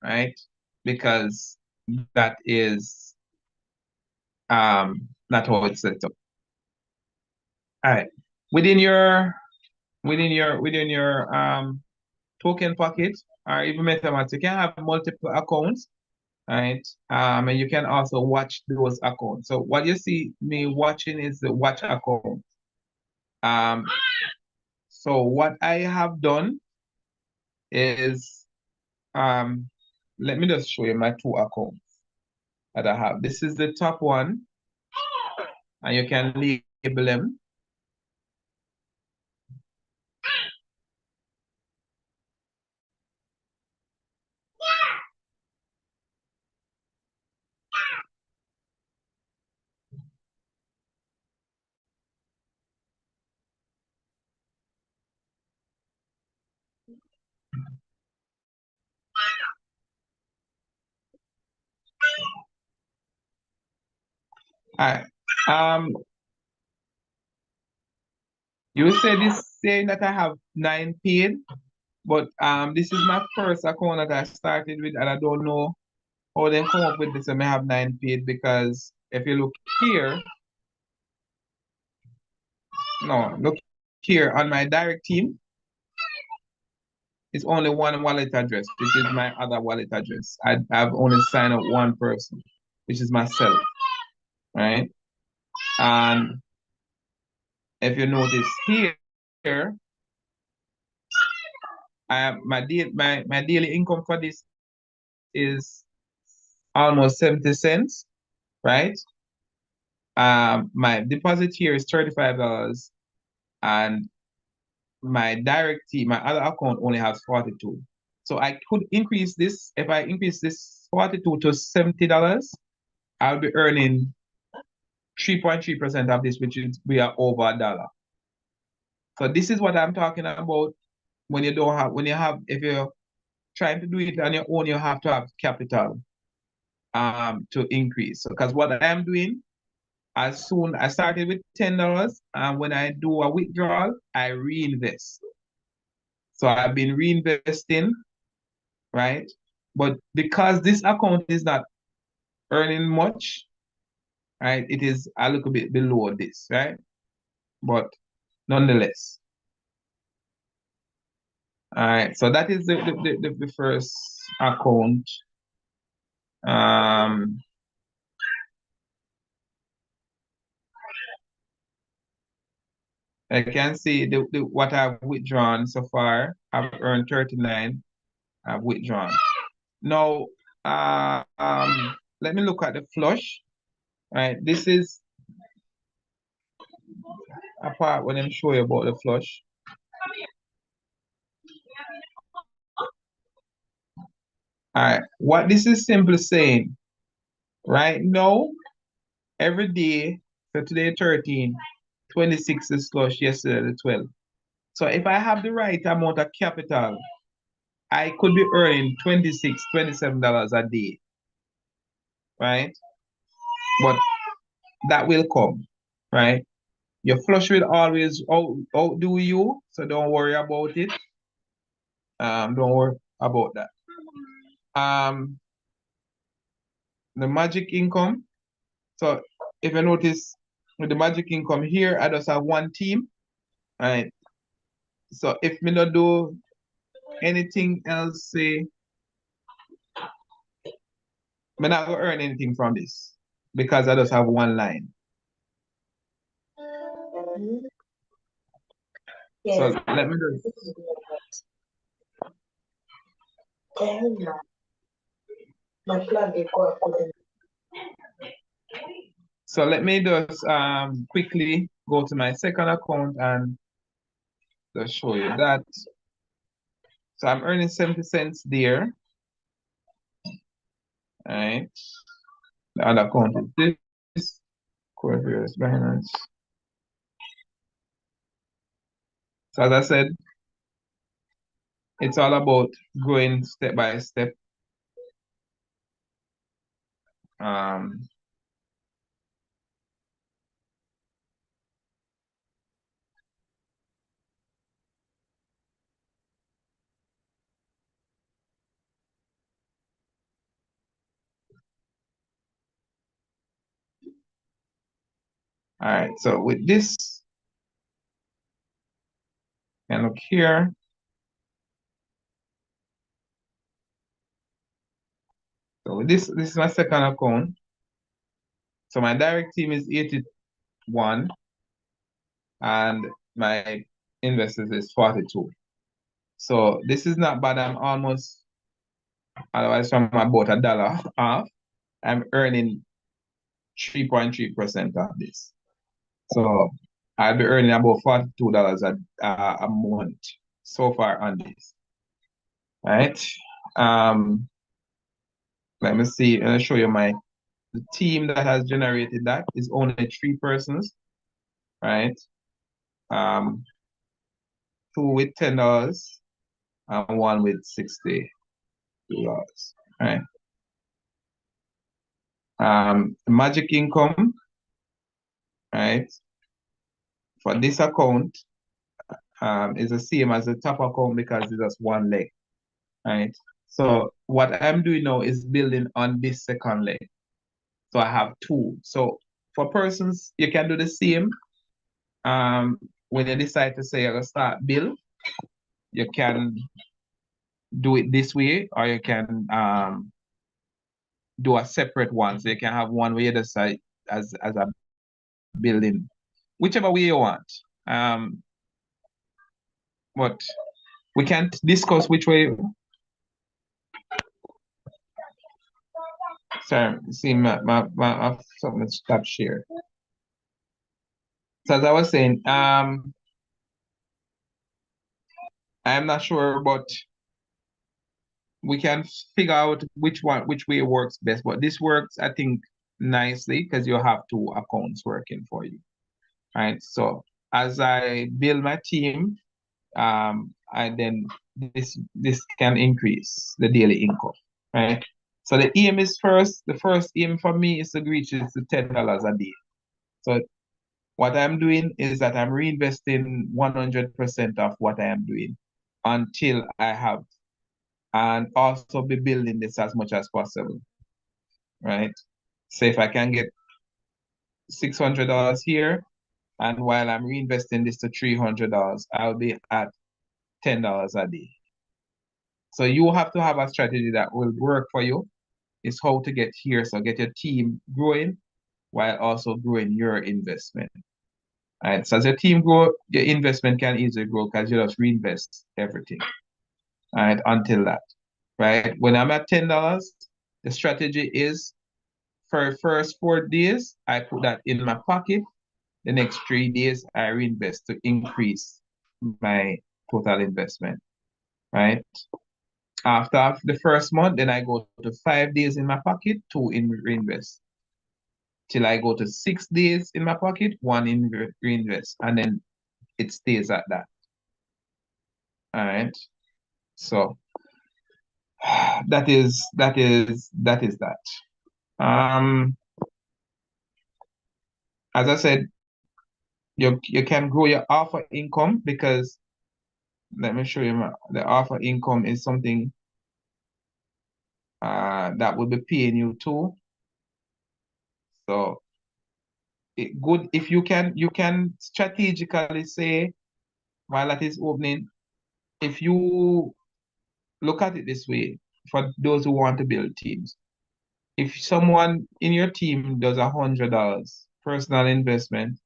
right? Because that is not how it's set up. All right. Within your token pocket or even MetaMask, you can have multiple accounts, right? And you can also watch those accounts. So what you see me watching is the watch account. Um, so what I have done is, let me just show you my two accounts that I have. This is the top one, and you can label them. All right. You say this saying that I have 9 paid, but this is my first account that I started with, and I don't know how they come up with this and I have 9 paid, because if you look here, no, look here on my direct team, it's only one wallet address, which is my other wallet address. I've only signed up one person, which is myself, right? And if you notice here, my daily income for this is almost 70 cents, right? My deposit here is $35, and my other account only has 42. So I could increase this. If I increase this 42 to $70, I'll be earning 3.3% of this, which is we are over $1. So this is what I'm talking about when if you're trying to do it on your own, you have to have capital to increase. So because what I'm doing, as soon I started with $10, and when I do a withdrawal, I reinvest. So I've been reinvesting, right? But because this account is not earning much, right? It is a little bit below this, right? But nonetheless. All right, so that is the first account. I can see what I've withdrawn so far. I've earned 39. I've withdrawn. Now, let me look at the flush. Right, this is a part when I'm show you about the flush. All right, what this is simply saying, right now, every day, so today 13, 26 is flush, yesterday the 12. So if I have the right amount of capital, I could be earning $26, $27 a day, right? But that will come, right? Your flush will always outdo you, so don't worry about it. Don't worry about that. The magic income. So if you notice with the magic income here, I just have one team, right? So if me not do anything else, say, me not gonna earn anything from this because I just have one line. So let me just so let me just quickly go to my second account and just show you that. So I'm earning 70 cents there. All right. The other account is this. Course Binance. So as I said, it's all about growing step by step. Um, all right, so with this, and look here. So with this is my second account. So my direct team is 81 and my investors is 42. So this is not bad. I'm almost, otherwise from about $1 off, I'm earning 3.3% of this. So I'll be earning about $42 a month so far on this. Right? Let me see. I'll show you the team that has generated that is only 3 persons, right? 2 with $10 and 1 with $60, right? Magic income, right? For this account, is the same as the top account because it's just one leg, right? So what I'm doing now is building on this second leg. So I have two. So for persons, you can do the same. When you decide to say you're gonna start build, you can do it this way, or you can do a separate one. So you can have one where you decide as a building, whichever way you want. But we can't discuss which way. Sorry, see my something stop share. So as I was saying, I'm not sure, but we can figure out which way works best. But this works, I think, nicely because you have two accounts working for you, right? So as I build my team, I then this can increase the daily income, right? So the aim is the first aim for me is to reach is to $10 a day. So what I'm doing is that I'm reinvesting 100% of what I am doing until I have, and also be building this as much as possible, right? So if I can get $600 here, and while I'm reinvesting this to $300, I'll be at $10 a day. So you have to have a strategy that will work for you. Is how to get here. So get your team growing while also growing your investment. Right. So as your team grow, your investment can easily grow because you just reinvest everything. All right, until that. Right. When I'm at $10, the strategy is for the first 4 days, I put that in my pocket. The next 3 days, I reinvest to increase my total investment. Right. After the first month, then I go to 5 days in my pocket, two in reinvest. Till I go to 6 days in my pocket, one in reinvest. And then it stays at that. All right. So that. Um, as I said, you can grow your alpha income because let me show you the alpha income is something that will be paying you too. So good if you can strategically say while that is opening, if you look at it this way, for those who want to build teams, if someone in your team does $100 personal investment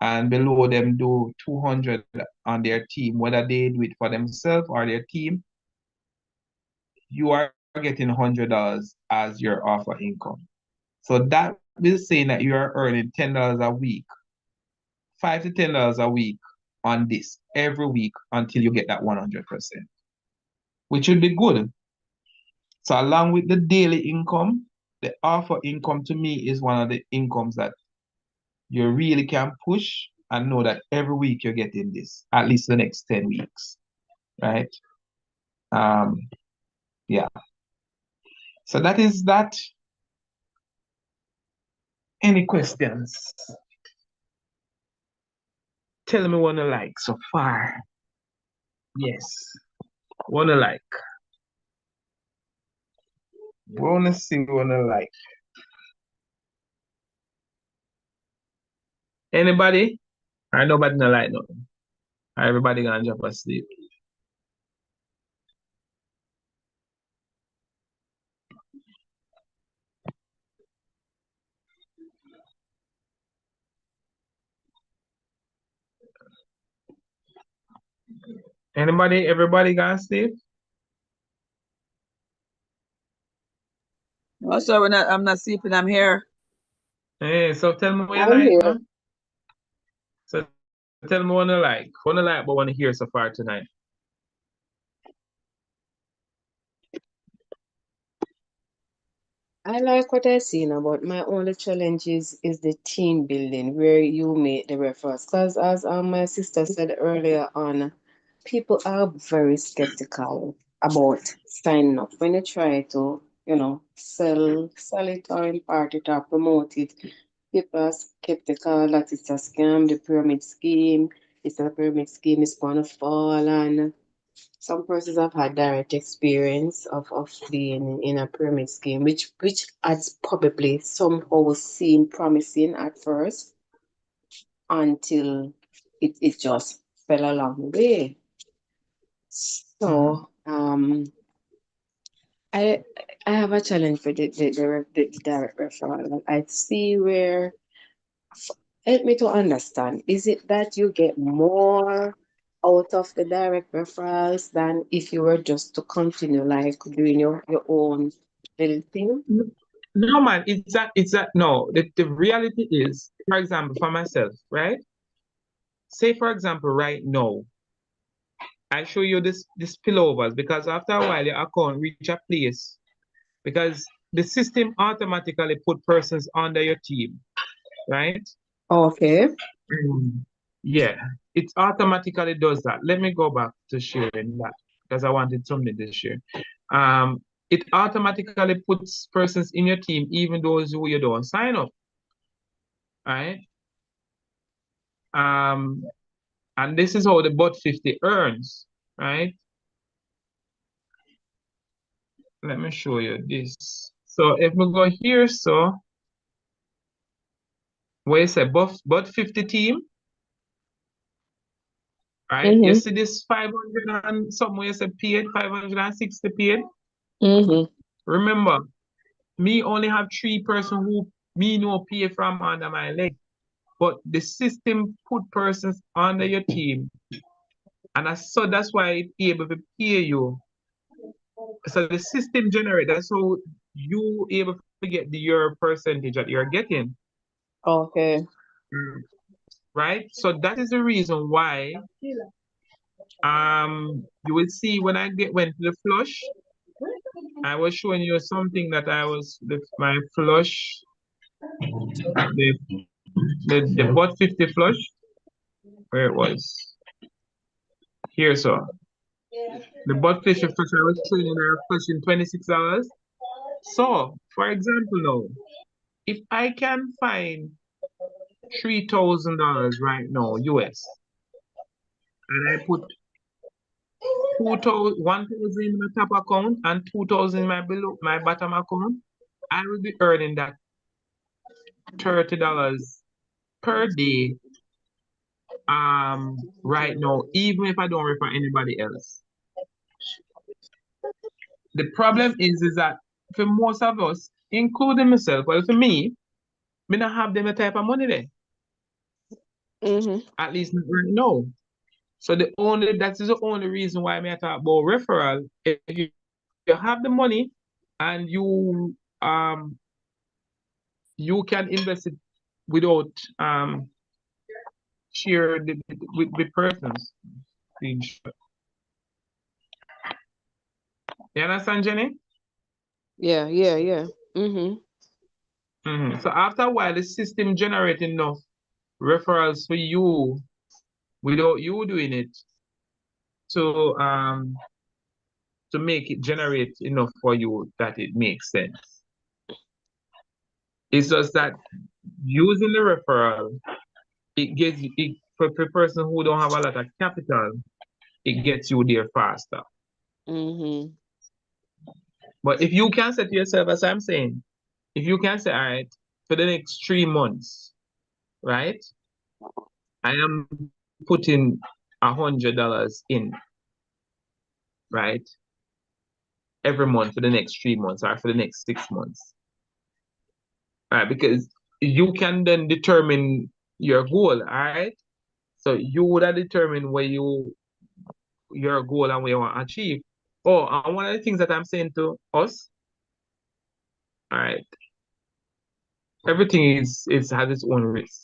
and below them do 200 on their team, whether they do it for themselves or their team, you are getting $100 as your offer income. So that will say that you are earning $10 a week, $5 to $10 a week on this every week until you get that 100%, which would be good. So along with the daily income, the offer income to me is one of the incomes that you really can push and know that every week you're getting this, at least the next 10 weeks, right? Yeah. So that is that. Any questions? Tell me one like so far. Yes. One like. Wanna see one like. Anybody? I nobody no like nothing. Everybody gonna drop asleep. Anybody? Everybody gonna sleep? No, sir, I'm not sleeping. I'm here. Hey, so tell me what you I'm like, here. man. So tell me what you like, but want to hear so far tonight. I like what I see now, but my only challenge is the team building where you make the reference. Because as my sister said earlier on, people are very skeptical about signing up. When you try to, sell it or impart it or promote it, people are skeptical that it's a scam, the pyramid scheme. it's a pyramid scheme, it's gonna fall, and some persons have had direct experience of being in a pyramid scheme, which has probably somehow seemed promising at first until it just fell along the way. So I I have a challenge for the direct referral. I see where help me to understand. Is it that you get more out of the direct referrals than if you were just to continue like doing your own little thing? No, man, no. The reality is, for example, for myself, right? Say, for example, right now, I show you this spillovers because after a while your account reach a place because the system automatically put persons under your team, right? Okay. Yeah, it automatically does that. Let me go back to sharing that because I wanted something to share. It automatically puts persons in your team, even those who you don't sign up, right? And this is how the bot 50 earns, right? Let me show you this. So if we go here, so where it say bot 50 team, right? You see this 500 and somewhere you say paid, 560 paid. Remember, me only have 3 persons who me no pay from under my leg. But the system put persons under your team. And so that's why it's able to pay you. So the system generate, that's how you able to get your percentage that you're getting. Okay. Right? So that is the reason why you will see when I went to the flush, I was showing you something that my flush, the bot 50 flush, where it was. Here, so the bot 50 flush I was showing you there flushing $26. So, for example, now, if I can find $3,000 right now, US, and I put 1,000 in my top account and 2,000 in my bottom account, I will be earning that $30 per day right now, even if I don't refer anybody else. The problem is that for most of us, including myself, well, for me not have them a type of money there. At least not right now. So that is the only reason why I talk about referral. If you have the money and you can invest it without share with persons. You understand, Jenny? Yeah. So after a while, the system generates enough referrals for you without you doing it to make it generate enough for you that it makes sense. It's just that using the referral, it gets it for a person who don't have a lot of capital, it gets you there faster. But if you can say to yourself, as I'm saying, if you can say, all right, for the next 3 months, right, I am putting $100 in, right, every month for the next 3 months or for the next 6 months, right? Because you can then determine your goal, all right? So you would have determined where your goal and where you want to achieve. Oh, and one of the things that I'm saying to us, all right, everything has its own risk.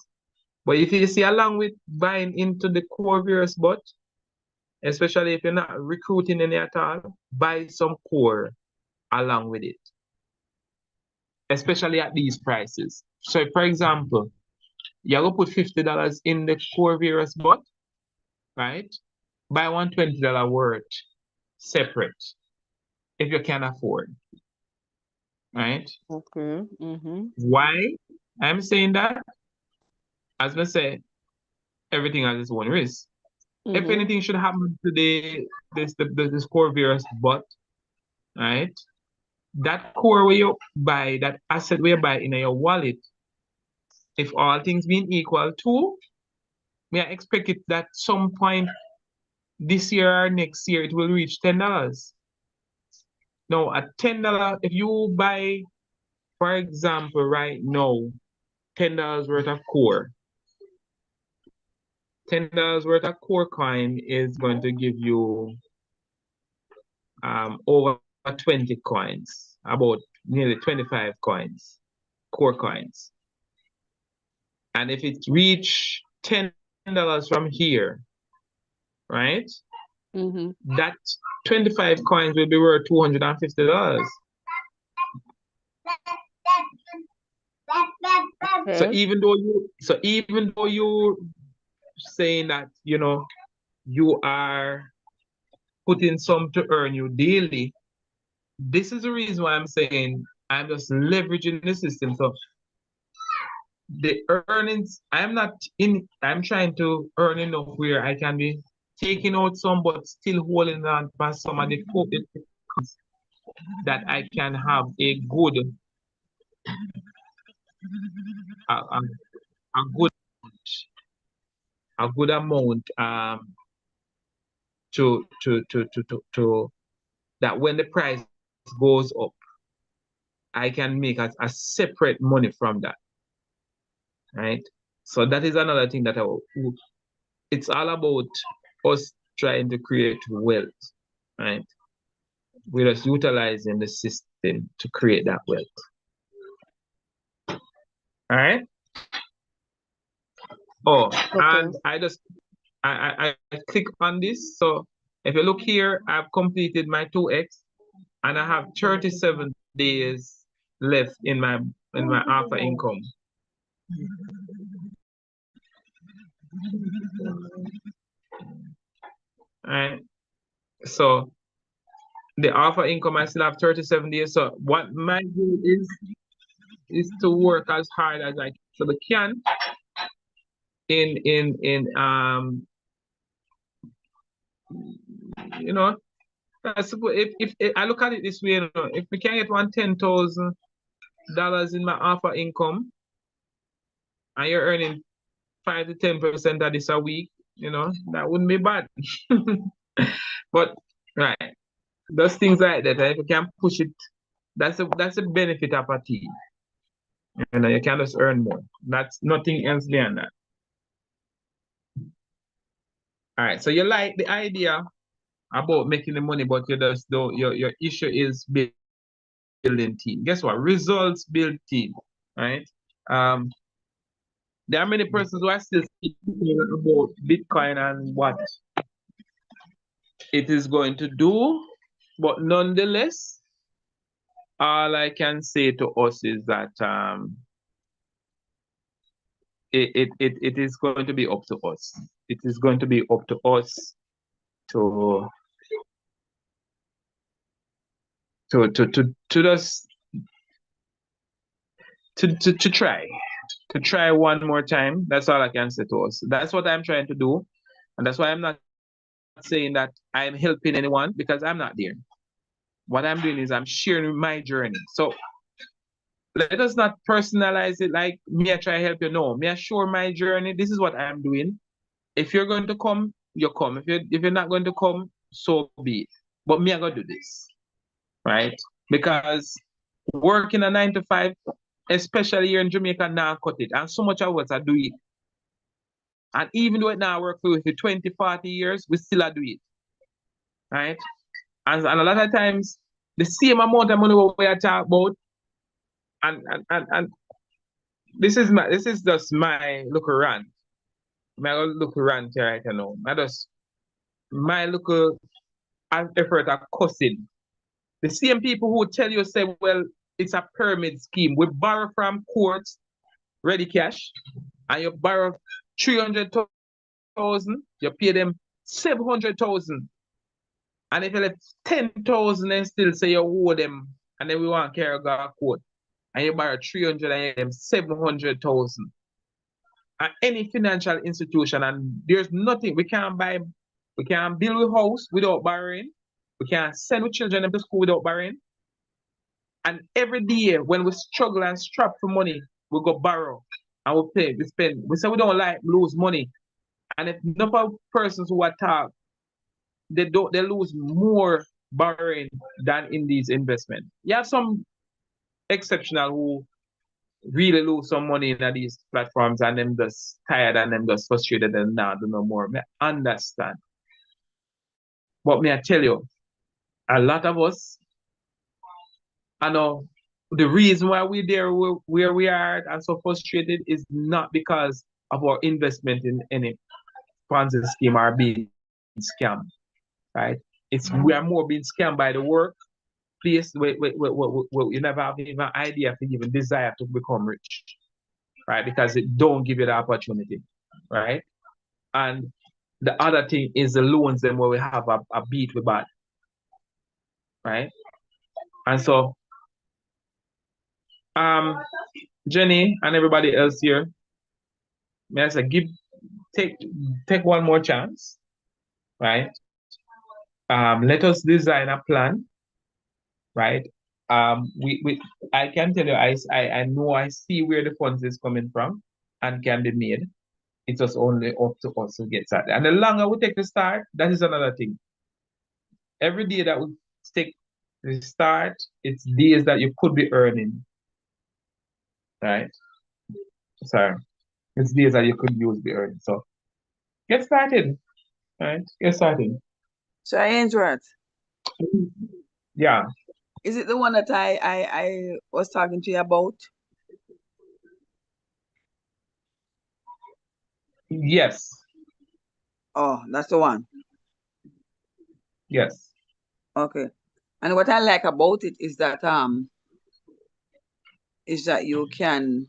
But if you see along with buying into the core virus bot, especially if you're not recruiting any at all, buy some core along with it, especially at these prices. So for example, you're gonna put $50 in the core virus bot, right? Buy $120 worth separate if you can afford, right? Okay. Why I'm saying that? As I say, everything has its own risk. If anything should happen to this core virus, but right, that core where you buy, that asset where you buy in your wallet, if all things being equal too, may I expect it that some point this year or next year it will reach $10. Now at $10, if you buy, for example, right now, $10 worth of core, $10 worth of core coin is going to give you over 20 coins, about nearly 25 coins, core coins. And if it reach $10 from here, right? That 25 coins will be worth $250. So even though you saying that you are putting some to earn you daily, this is the reason why I'm saying I'm just leveraging the system. So the earnings, I'm trying to earn enough where I can be taking out some but still holding on by some of the focus that I can have a good a good amount to that when the price goes up, I can make a separate money from that, right? So that is another thing that it's all about us trying to create wealth, right? We're just utilizing the system to create that wealth. All right. Oh, okay. And I click on this. So if you look here, I've completed my 2x and I have 37 days left in my alpha income. All right. So the alpha income, I still have 37 days. So what my goal is to work as hard as I can if I look at it this way, if we can get $10,000 in my alpha income and you're earning 5 to 10% of this a week, that wouldn't be bad. But right, those things like that, if you can push it, that's a benefit of a team. You can just earn more. That's nothing else beyond that. All right, so you like the idea about making the money, but you just don't. Your issue is building team. Guess what? Results build team, right? There are many persons who are still speaking about Bitcoin and what it is going to do, but nonetheless, all I can say to us is that it is going to be up to us. It is going to be up to us to just to try one more time. That's all I can say to us. That's what I'm trying to do, and that's why I'm not saying that I'm helping anyone, because I'm not there. What I'm doing is I'm sharing my journey. So let us not personalize it like me I try to help you. No, me I share my journey. This is what I'm doing. If you're going to come, you come. If you're not going to come, so be it. But me I gonna do this, right? Because working a 9 to 5, especially here in Jamaica, now cut it. And so much of us are doing it. And even though it now work for 20, 40 years, we still are doing it. Right? And a lot of times, the same amount of money we are talking about, and this is just my local rant. My local rant here right now. My local effort at cussing. The same people who tell you, say, well, it's a pyramid scheme. We borrow from courts, ready cash, and you borrow 300,000, you pay them 700,000. And if you left 10,000 and still say you owe them, and then we want to carry a court, and you borrow 300 and you them 700,000. at any financial institution, and there's nothing we can't buy. We can't build a house without borrowing. We can't send our children to school without borrowing. And every day when we struggle and strap for money, we go borrow and we pay, we spend. We say we don't like lose money. And if enough of persons who attack, they lose more borrowing than in these investments. You have some exceptional who really lose some money in these platforms and them just tired and them just frustrated and now do no more. I understand. But may I tell you, a lot of us, I know the reason why we're there where we are and so frustrated is not because of our investment in any Ponzi scheme or being scammed, right? It's we are more being scammed by the workplace where you never have even idea to even desire to become rich, right? Because it don't give you the opportunity, right? And the other thing is the loans them where we have a beat with bad, right? And so um Jenny and everybody else here, may I say take take one more chance, right? Let us design a plan, right? We I can tell you I know I see where the funds is coming from and can be made. It's just only up to us to get started. And the longer we take to start, that is another thing. Every day that we take to start, it's days that you could be earning, right? Sorry. It's days that you could use be earning. So get started, right? Get started. So I Ainsworth, Yeah. is it the one that I was talking to you about? Yes. Oh, that's the one. Yes. Okay. And what I like about it is that you can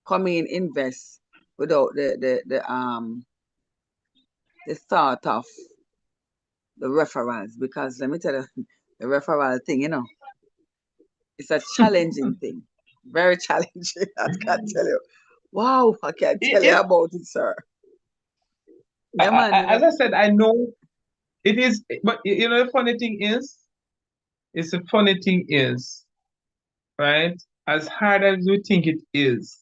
come in invest without the thought of the referrals, because let me tell you, the referral thing, it's a challenging thing. Very challenging. I can't tell you. Wow, I can't tell you It, about it, sir. Yeah, man. as I said, I know it is, but you know, the funny thing is, right? As hard as we think it is,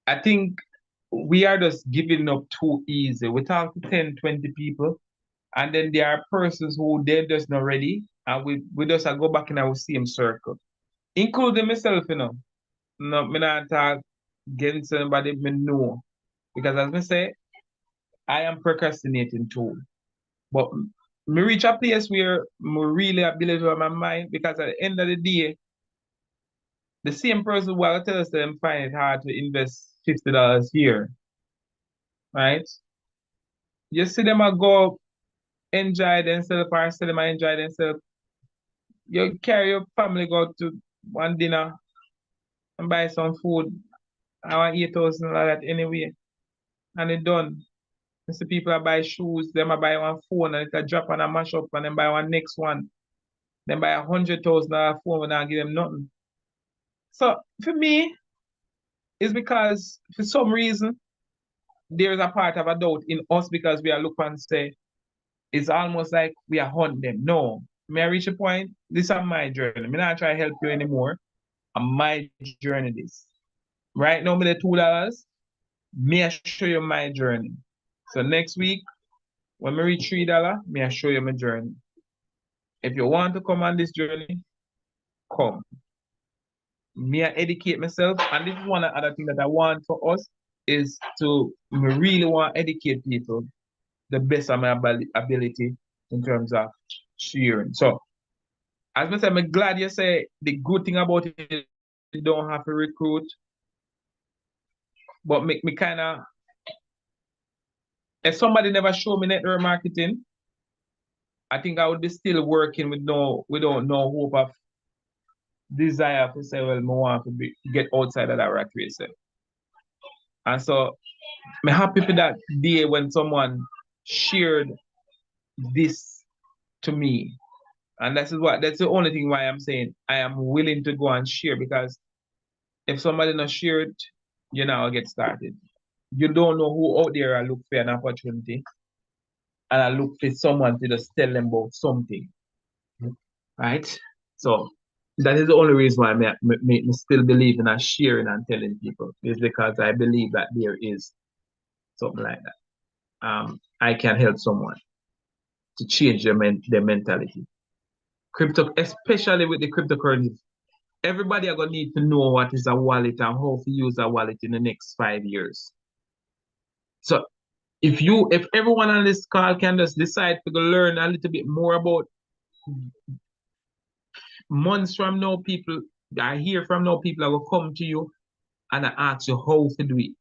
I think we are just giving up too easy. We talk to 10, 20 people, and then there are persons who they're just not ready, and we just go back in our same circle, including myself, you know. No, me not talk against somebody me know. Because as I say, I am procrastinating too. But me reach a place where me really ability on my mind because at the end of the day, the same person who will tell us them find it hard to invest $50 here, right? You see them a go enjoy themselves or see them a enjoy themselves. You carry your family go to one dinner and buy some food. I want 8,000 like that anyway. And it done. You see people a buy shoes, them a buy one phone and it a drop and a mash up and then buy one next one. Then buy $100,000 phone and I give them nothing. So for me, it's because for some reason there's a part of a doubt in us because we are looking and say it's almost like we are hunting them. No, may I reach a point? This is my journey. Me not try to help you anymore. On my journey this. Right now, me the $2. May I show you my journey. So next week, when me reach $3, may I show you my journey. If you want to come on this journey, come. Me I educate myself, and this is one of the other things that I want for us is to me really want to educate people the best of my ability in terms of sharing. So as I said, I'm glad you say the good thing about it, you don't have to recruit, but make me kind of if somebody never show me network marketing, I think I would be still working with without no hope of desire to say, well, I want to get outside of that rat race. And so I'm happy for that day when someone shared this to me. And that's the only thing why I'm saying I am willing to go and share because If somebody not share it, you now get started. You don't know who out there I look for an opportunity and I look for someone to just tell them about something. Right? So that is the only reason why me still believe in sharing and telling people is because I believe that there is something like that. I can help someone to change their mentality. Crypto, especially with the cryptocurrency, everybody are gonna need to know what is a wallet and how to use a wallet in the next 5 years. So if everyone on this call can just decide to go learn a little bit more about months from now, people I hear from now, people are gonna come to you and I ask you how to do it.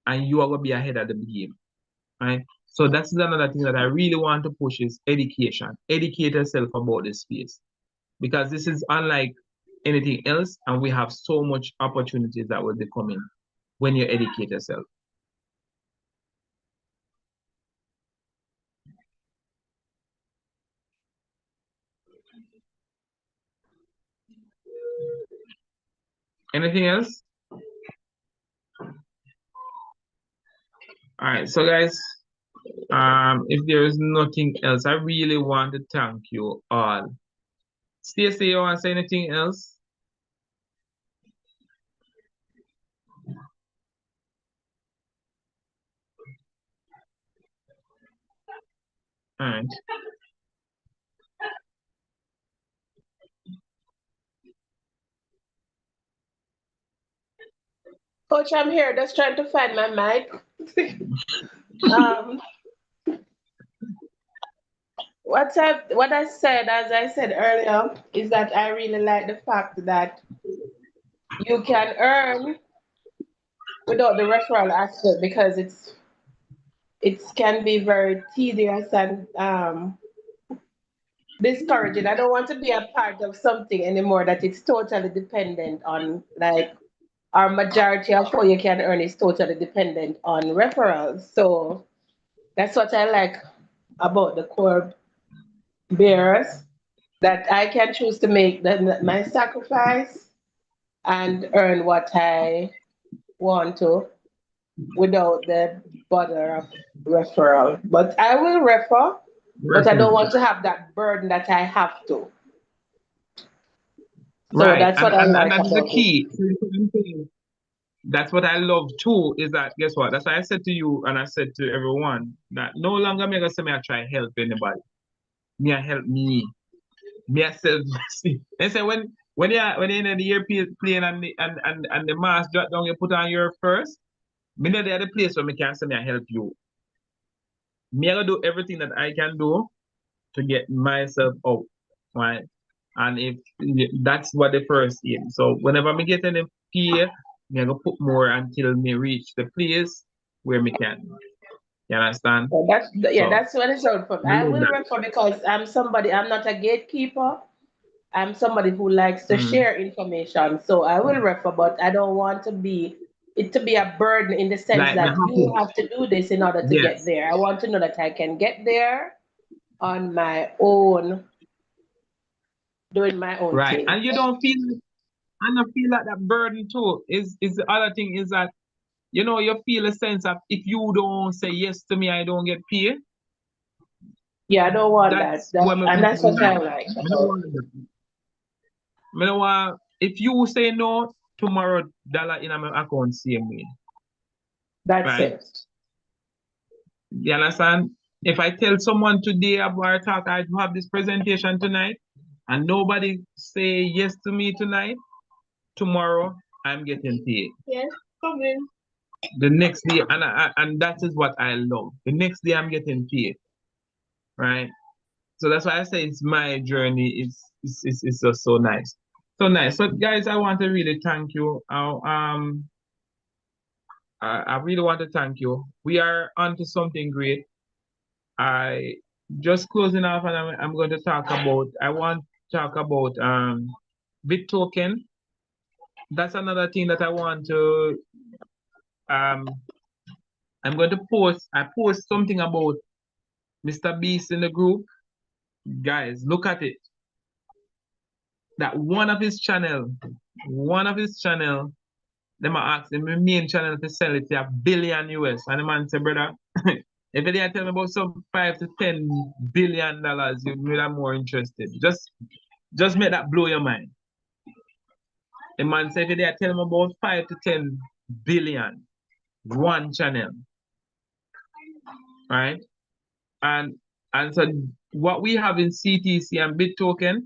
And you are gonna be ahead of the game. Right? So that's another thing that I really want to push is education. Educate yourself about this space. Because this is unlike anything else, and we have so much opportunities that will be coming when you educate yourself. Anything else? All right, so guys, if there is nothing else, I really want to thank you all. Stacey, you want to say anything else? All right. Coach, I'm here just trying to find my mic. um, what I said, as I said earlier, is that I really like the fact that you can earn without the referral aspect because it can be very tedious and discouraging. I don't want to be a part of something anymore that it's totally dependent on like our majority of how you can earn is totally dependent on referrals. So that's what I like about the core bearers that I can choose to make my sacrifice and earn what I want to without the bother of referral. But I will refer, but I don't want to have that burden that I have to. So Right, that's what I and like that is the about it. key. That's what I love too, is that guess what? That's why I said to you and I said to everyone that no longer me gonna say me I try help anybody. Me I help me. Me I self they say when you in the plane and the mask drop down, you put on your first. Me know they are the place where me can say me I help you. Me I gonna do everything that I can do to get myself out. Right? And if that's what the first aim. So whenever me get any pay, me I go put more until me reach the place where me can. You understand? So So that's what it's out for. me I love will that. refer because I'm not a gatekeeper. I'm somebody who likes to Mm. share information. So I will refer, but I don't want it to be a burden in the sense Like me that you happy. have to do this in order to get Yes. there. I want to know that I can get there on my own, doing my own Right. thing. And you don't feel and I feel like that burden too is the other thing is that you feel a sense of if you don't say yes to me, I don't get paid. Yeah, I don't want that. That's what And me that's what I want. like Me don't about. want that. Me don't want if you say no, tomorrow dollar in my account same way. That's Right? it. You understand? If I tell someone today about talk, I have this presentation tonight, and nobody say yes to me tonight, tomorrow I'm getting paid. Yes, come in. The next day, and that is what I love. The next day I'm getting paid, right? So that's why I say it's my journey. It's just so nice, so nice. So guys, I want to really thank you. I really want to thank you. We are onto something great. I just closing off, and I'm going to talk about. I want to talk about Bit token. That's another thing that I want to. Um, I'm going to post. I post something about Mr. Beast in the group. Guys, look at it. that one of his channel, them are asking my main channel to sell it to $1 billion US. And the man say, brother, if they tell me about some $5 to $10 billion, you will have more interested. Just make that blow your mind. The man say if they tell me about 5 to 10 billion, one channel, right? And so what we have in CTC and BitToken,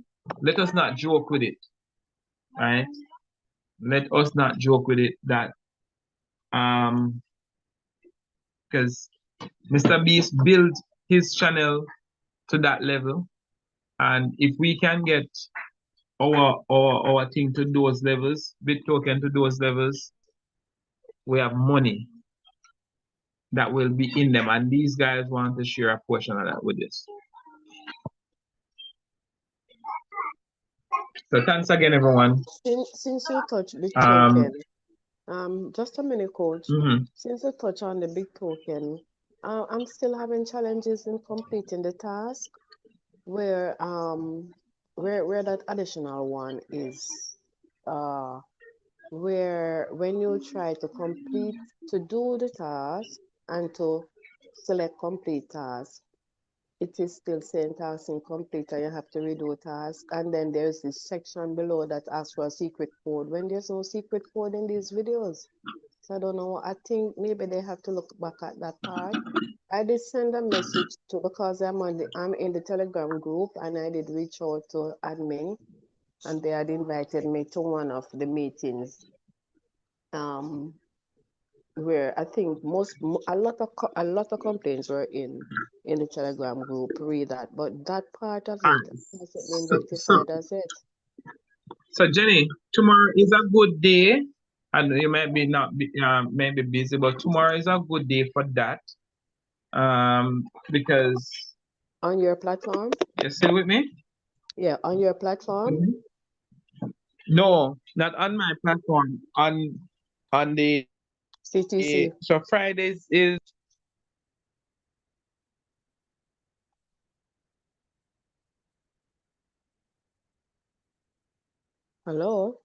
let us not joke with it, right? Let us not joke with it that because Mr. Beast built his channel to that level, and if we can get our thing to those levels, BitToken to those levels, we have money that will be in them, and these guys want to share a portion of that with us. So thanks again, everyone. Since you touch big Um, token, just a minute, coach. mhm. Since you touch on the big token, I'm still having challenges in completing the task where where that additional one is. Where when you try to complete to do the task and to select complete task, it is still saying task incomplete and you have to redo task. And then there's this section below that asks for a secret code when there's no secret code in these videos. So I don't know. I think maybe they have to look back at that part. I did send a message to because I'm in the Telegram group and I did reach out to admin and they had invited me to one of the meetings. Where I think a lot of complaints were in the Telegram group. Read that, but that part of All it right. hasn't been So rectified as it. Jenny, tomorrow is a good day. And you might be not be, maybe busy, but tomorrow is a good day for that. Because On your platform, you still with me? yeah, on your platform. Mhm. No, not on my platform. On the CTC. so Fridays is Hello,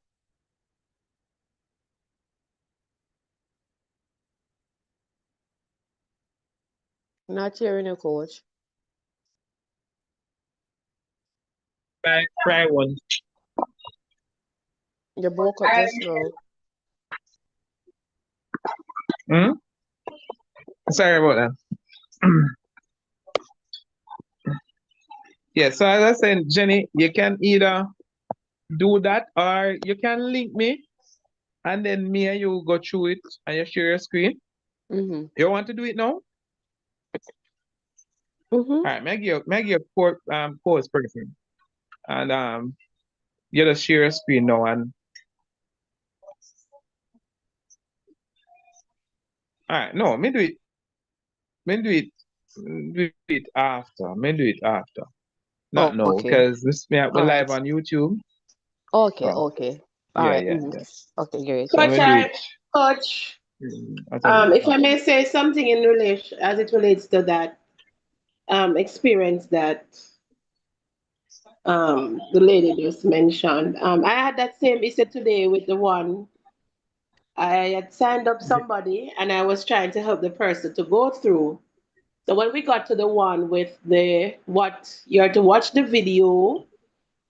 not hearing you, coach. Friday one. You broke up just now. Hmm? Sorry about that. Yeah, so as I said, Jenny, you can either do that or you can link me and then me and you go through it and you share your screen. Mm-hmm. You want to do it now? Mm-hmm. All right, make your pause person. And you just share your screen now and all right, no, me do it after. Me do it after. Not Oh, now, okay. because this me All live right. on YouTube. Okay, So okay. All yeah, right. yeah, Mm-hmm. yeah. Okay, great. So Coach, me do it Coach, at a later. if I may say something in relation as it relates to that experience that the lady just mentioned. I had that same issue today with the one I had signed up somebody and I was trying to help the person to go through. So when we got to the one with the what you are to watch the video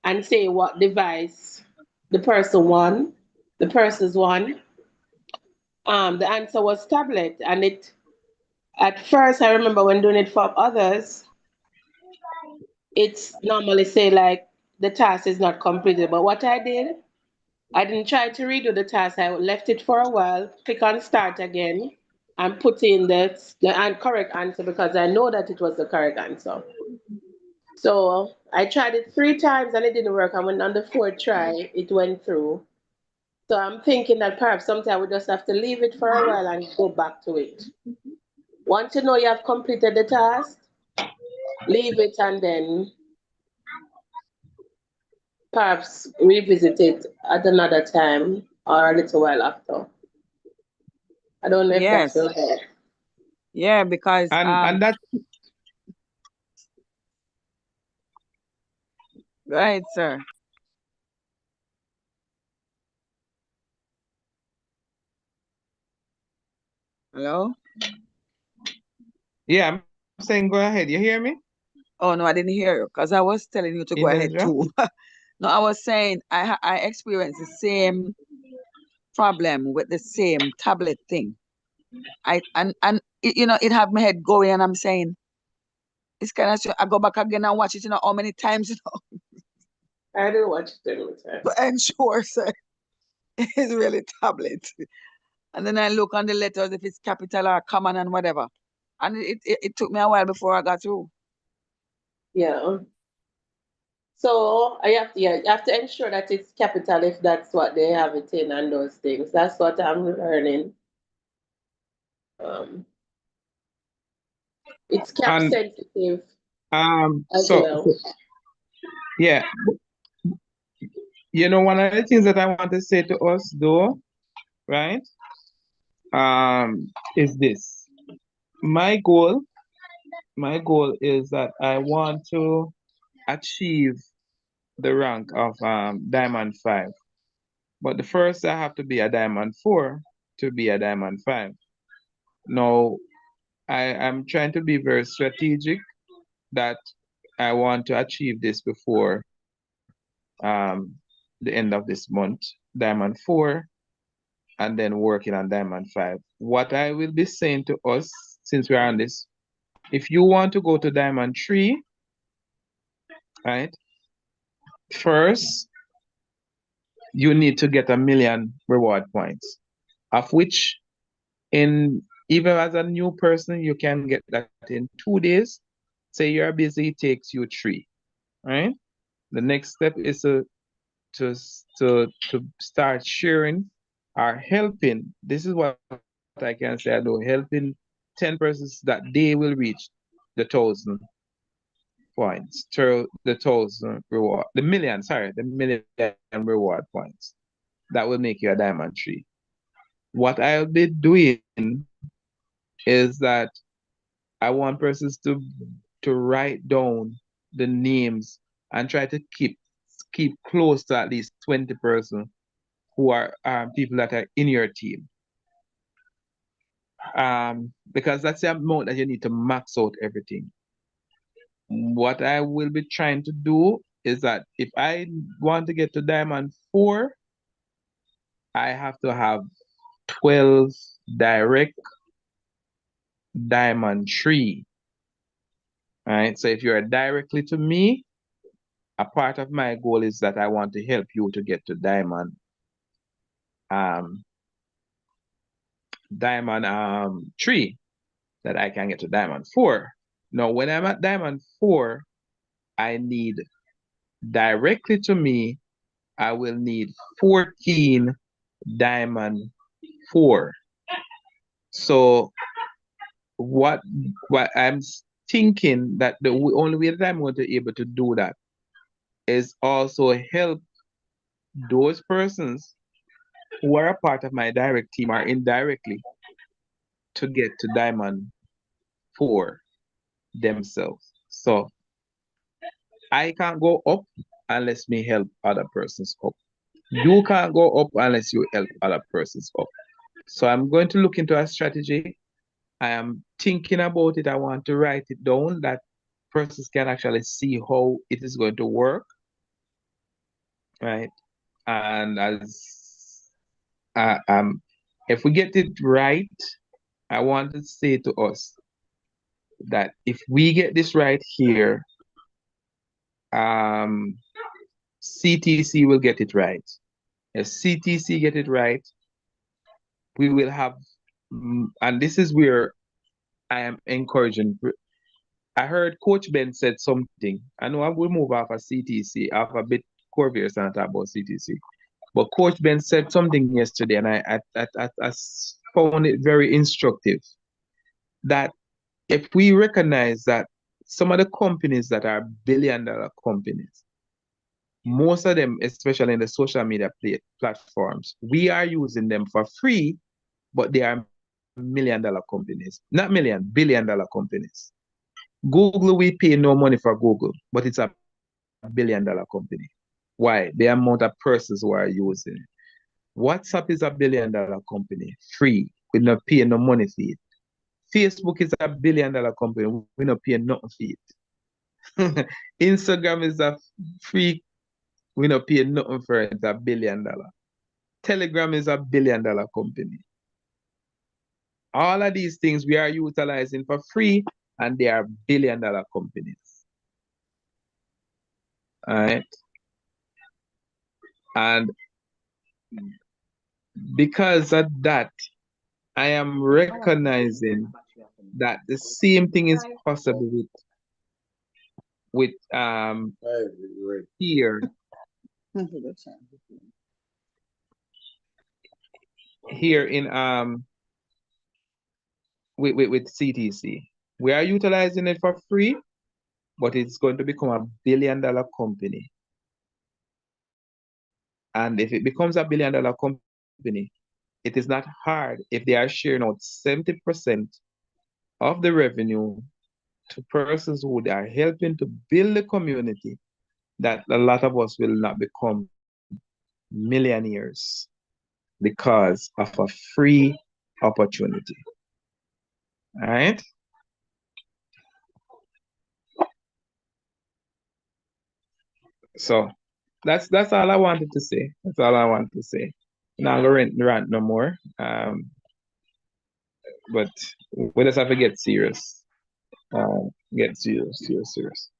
and say what device the person's one, the answer was tablet. And it at first I remember when doing it for others, it's normally say like the task is not completed. But what I didn't try to redo the task. I left it for a while, click on start again, and put in the correct answer because I know that it was the correct answer. So I tried it 3 times and it didn't work. And when on the fourth try, it went through. So I'm thinking that perhaps sometimes we just have to leave it for a while and go back to it. Once you know you have completed the task, leave it and then perhaps revisit it at another time or a little while after. I don't know if that Yes. will help. Yeah, because And that right, sir. Hello? Yeah, I'm saying go ahead. You hear me? Oh no, I didn't hear you because I was telling you to go ahead Indra? too. No, I was saying I experienced the same problem with the same tablet thing. And it, it have my head going, and I'm saying it's kind of I go back again and watch it. How many times I didn't watch it any time. to ensure so it's really tablet. And then I look on the letters if it's capital or common and whatever. And it took me a while before I got through. Yeah. So I have to, yeah, you have to ensure that it's capital if that's what they have it in and those things. That's what I'm learning. Um, it's cap And sensitive as so well. yeah, one of the things that I want to say to us though, right? Is this. My goal, my goal is that I want to achieve the rank of Diamond 5. But the first I have to be a Diamond 4 to be a Diamond 5. Now, I'm trying to be very strategic that I want to achieve this before the end of this month, Diamond 4, and then working on Diamond 5. What I will be saying to us, since we're on this, if you want to go to Diamond 3, right, first you need to get 1 million reward points, of which in even as a new person, you can get that in 2 days. Say you're busy, it takes you 3, right? The next step is to start sharing or helping. This is what I can say. I know helping 10 persons that they will reach the 1,000 points, through the 1,000 reward, the million, sorry, the million reward points. That will make you a Diamond 3. What I'll be doing is that I want persons to write down the names and try to keep close to at least 20 persons who are people that are in your team. Because that's the amount that you need to max out everything. What I will be trying to do is that if I want to get to Diamond 4, I have to have 12 direct Diamond 3. Right? So if you're directly to me, a part of my goal is that I want to help you to get to um Diamond 3, that I can get to Diamond 4. Now when I'm at Diamond 4, I need directly to me, I will need 14 Diamond 4. So what what I'm thinking that the only way that I'm going to be able to do that is also help those persons who are a part of my direct team or indirectly to get to Diamond 4 themselves. So I can't go up unless me help other persons up. You can't go up unless you help other persons up. So I'm going to look into a strategy. I am thinking about it. I want to write it down that persons can actually see how it is going to work, right? And um, if we get it right, I want to say to us that if we get this right here, um, CTC will get it right. If CTC get it right, we will have, and this is where I am encouraging. I heard Coach Ben said something. I know I will move off of CTC, off a bit Corvair and talk about CTC. But Coach Ben said something yesterday, and I found it very instructive. That if we recognize that some of the companies that are billion-dollar companies, most of them, especially in the social media platforms, we are using them for free, but they are million-dollar companies. Not million, billion-dollar companies. Google, we pay no money for Google, but it's a billion-dollar company. Why? The amount of persons who are using it. WhatsApp is a billion-dollar company, free. we not paying no money for it. Facebook is $1 billion company. We not paying nothing for it. Instagram is a free. We not paying nothing for it. It's $1 billion. Telegram is $1 billion company. All of these things we are utilizing for free, and they are $1 billion companies. All right. And because of that, I am recognizing that the same thing is possible with here in with CTC. We are utilizing it for free, but it's going to become $1 billion company. And if it becomes $1 billion company, it is not hard if they are sharing out 70% of the revenue to persons who are helping to build the community, that a lot of us will not become millionaires because of a free opportunity. All right. So that's all I wanted to say. That's all I want to say. Not gonna rant no more. But we just have to get serious. Get serious.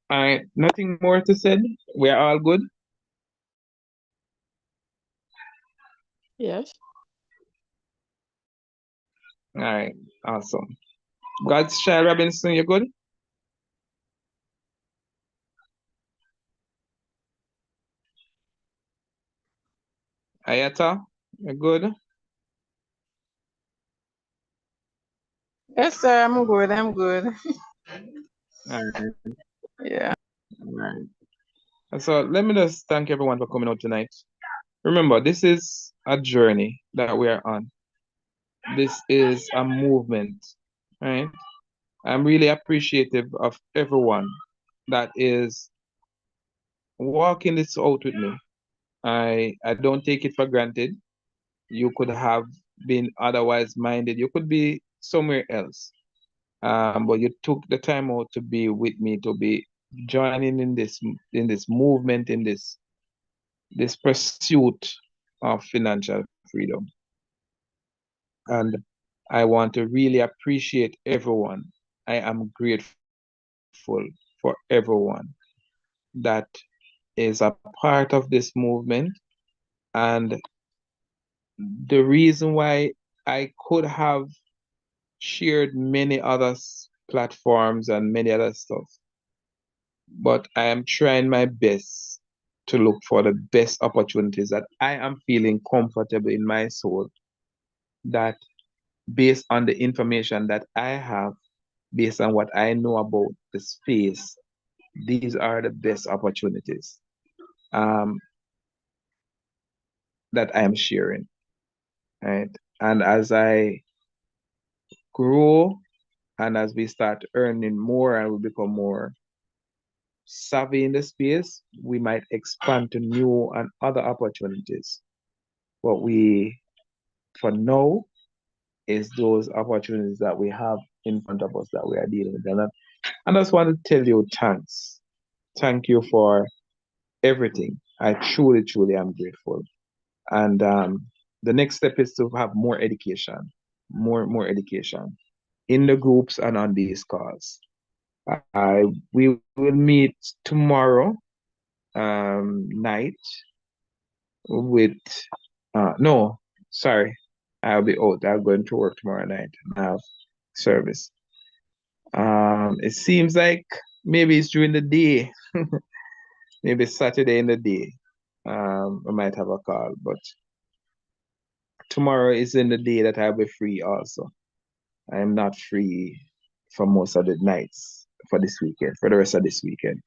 All right, nothing more to say. We are all good. Yes. All right, awesome. God's child Robinson, you good? Ayata, you good? Yes, sir, I'm good. I'm good. All right, Yeah. all right. So let me just thank everyone for coming out tonight. Remember, this is a journey that we are on. This is a movement, right? I'm really appreciative of everyone that is walking this out with me. I don't take it for granted. You could have been otherwise minded. You could be somewhere else. But you took the time out to be with me, to be joining in this movement, in this pursuit of financial freedom. And I want to really appreciate everyone. I am grateful for everyone that is a part of this movement. And the reason why I could have shared many other platforms and many other stuff, but I am trying my best to look for the best opportunities that I am feeling comfortable in my soul, that based on the information that I have, based on what I know about the space, these are the best opportunities that I am sharing. Right? And as I grow and as we start earning more and we become more savvy in the space, we might expand to new and other opportunities. What we, for now, is those opportunities that we have in front of us that we are dealing with. And I just want to tell you thanks. Thank you for everything. I truly, truly am grateful. And the next step is to have more education, more education in the groups and on these calls. We will meet tomorrow night with no, sorry, I'll be out. I'm going to work tomorrow night and have service. It seems like maybe it's during the day, maybe Saturday in the day. I might have a call, but tomorrow is in the day that I'll be free also. I am not free for most of the nights for this weekend, for the rest of this weekend.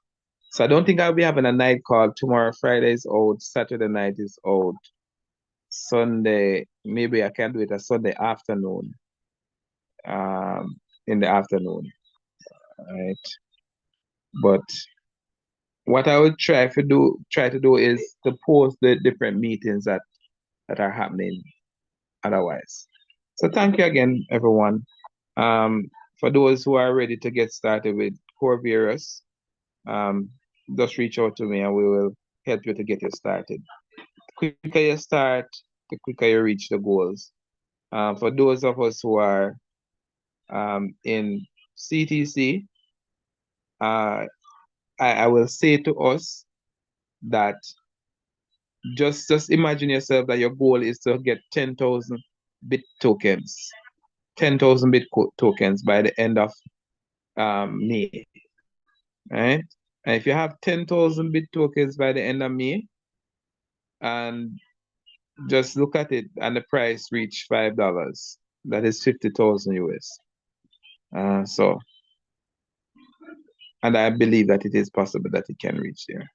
So I don't think I'll be having a night call. Tomorrow, Friday is out, Saturday night is out. Sunday, maybe I can do it a Sunday afternoon, in the afternoon, right? But what I would try to do is to post the different meetings that are happening otherwise. So thank you again, everyone. For those who are ready to get started with Core Virus, just reach out to me and we will help you to get you started. The quicker you start, the quicker you reach the goals. For those of us who are in CTC, I will say to us that just imagine yourself that your goal is to get 10,000 bit tokens, 10,000 bit tokens by the end of May, right? And if you have 10,000 bit tokens by the end of May, and just look at it, and the price reach $5, that is 50,000 US. So, and I believe that it is possible that it can reach there.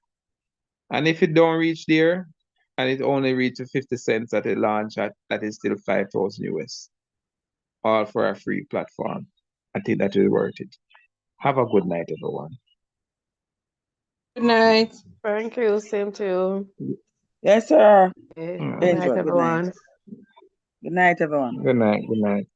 And if it don't reach there, and it only reaches 50 cents at a launch, that is still 5,000 US, all for a free platform. I think that is worth it. Have a good night, everyone. Good night. Thank you. Same to you. Yes, sir. Okay. Mm. Good night, Enjoy. Good night. everyone. Good night, everyone. Good night. Good night.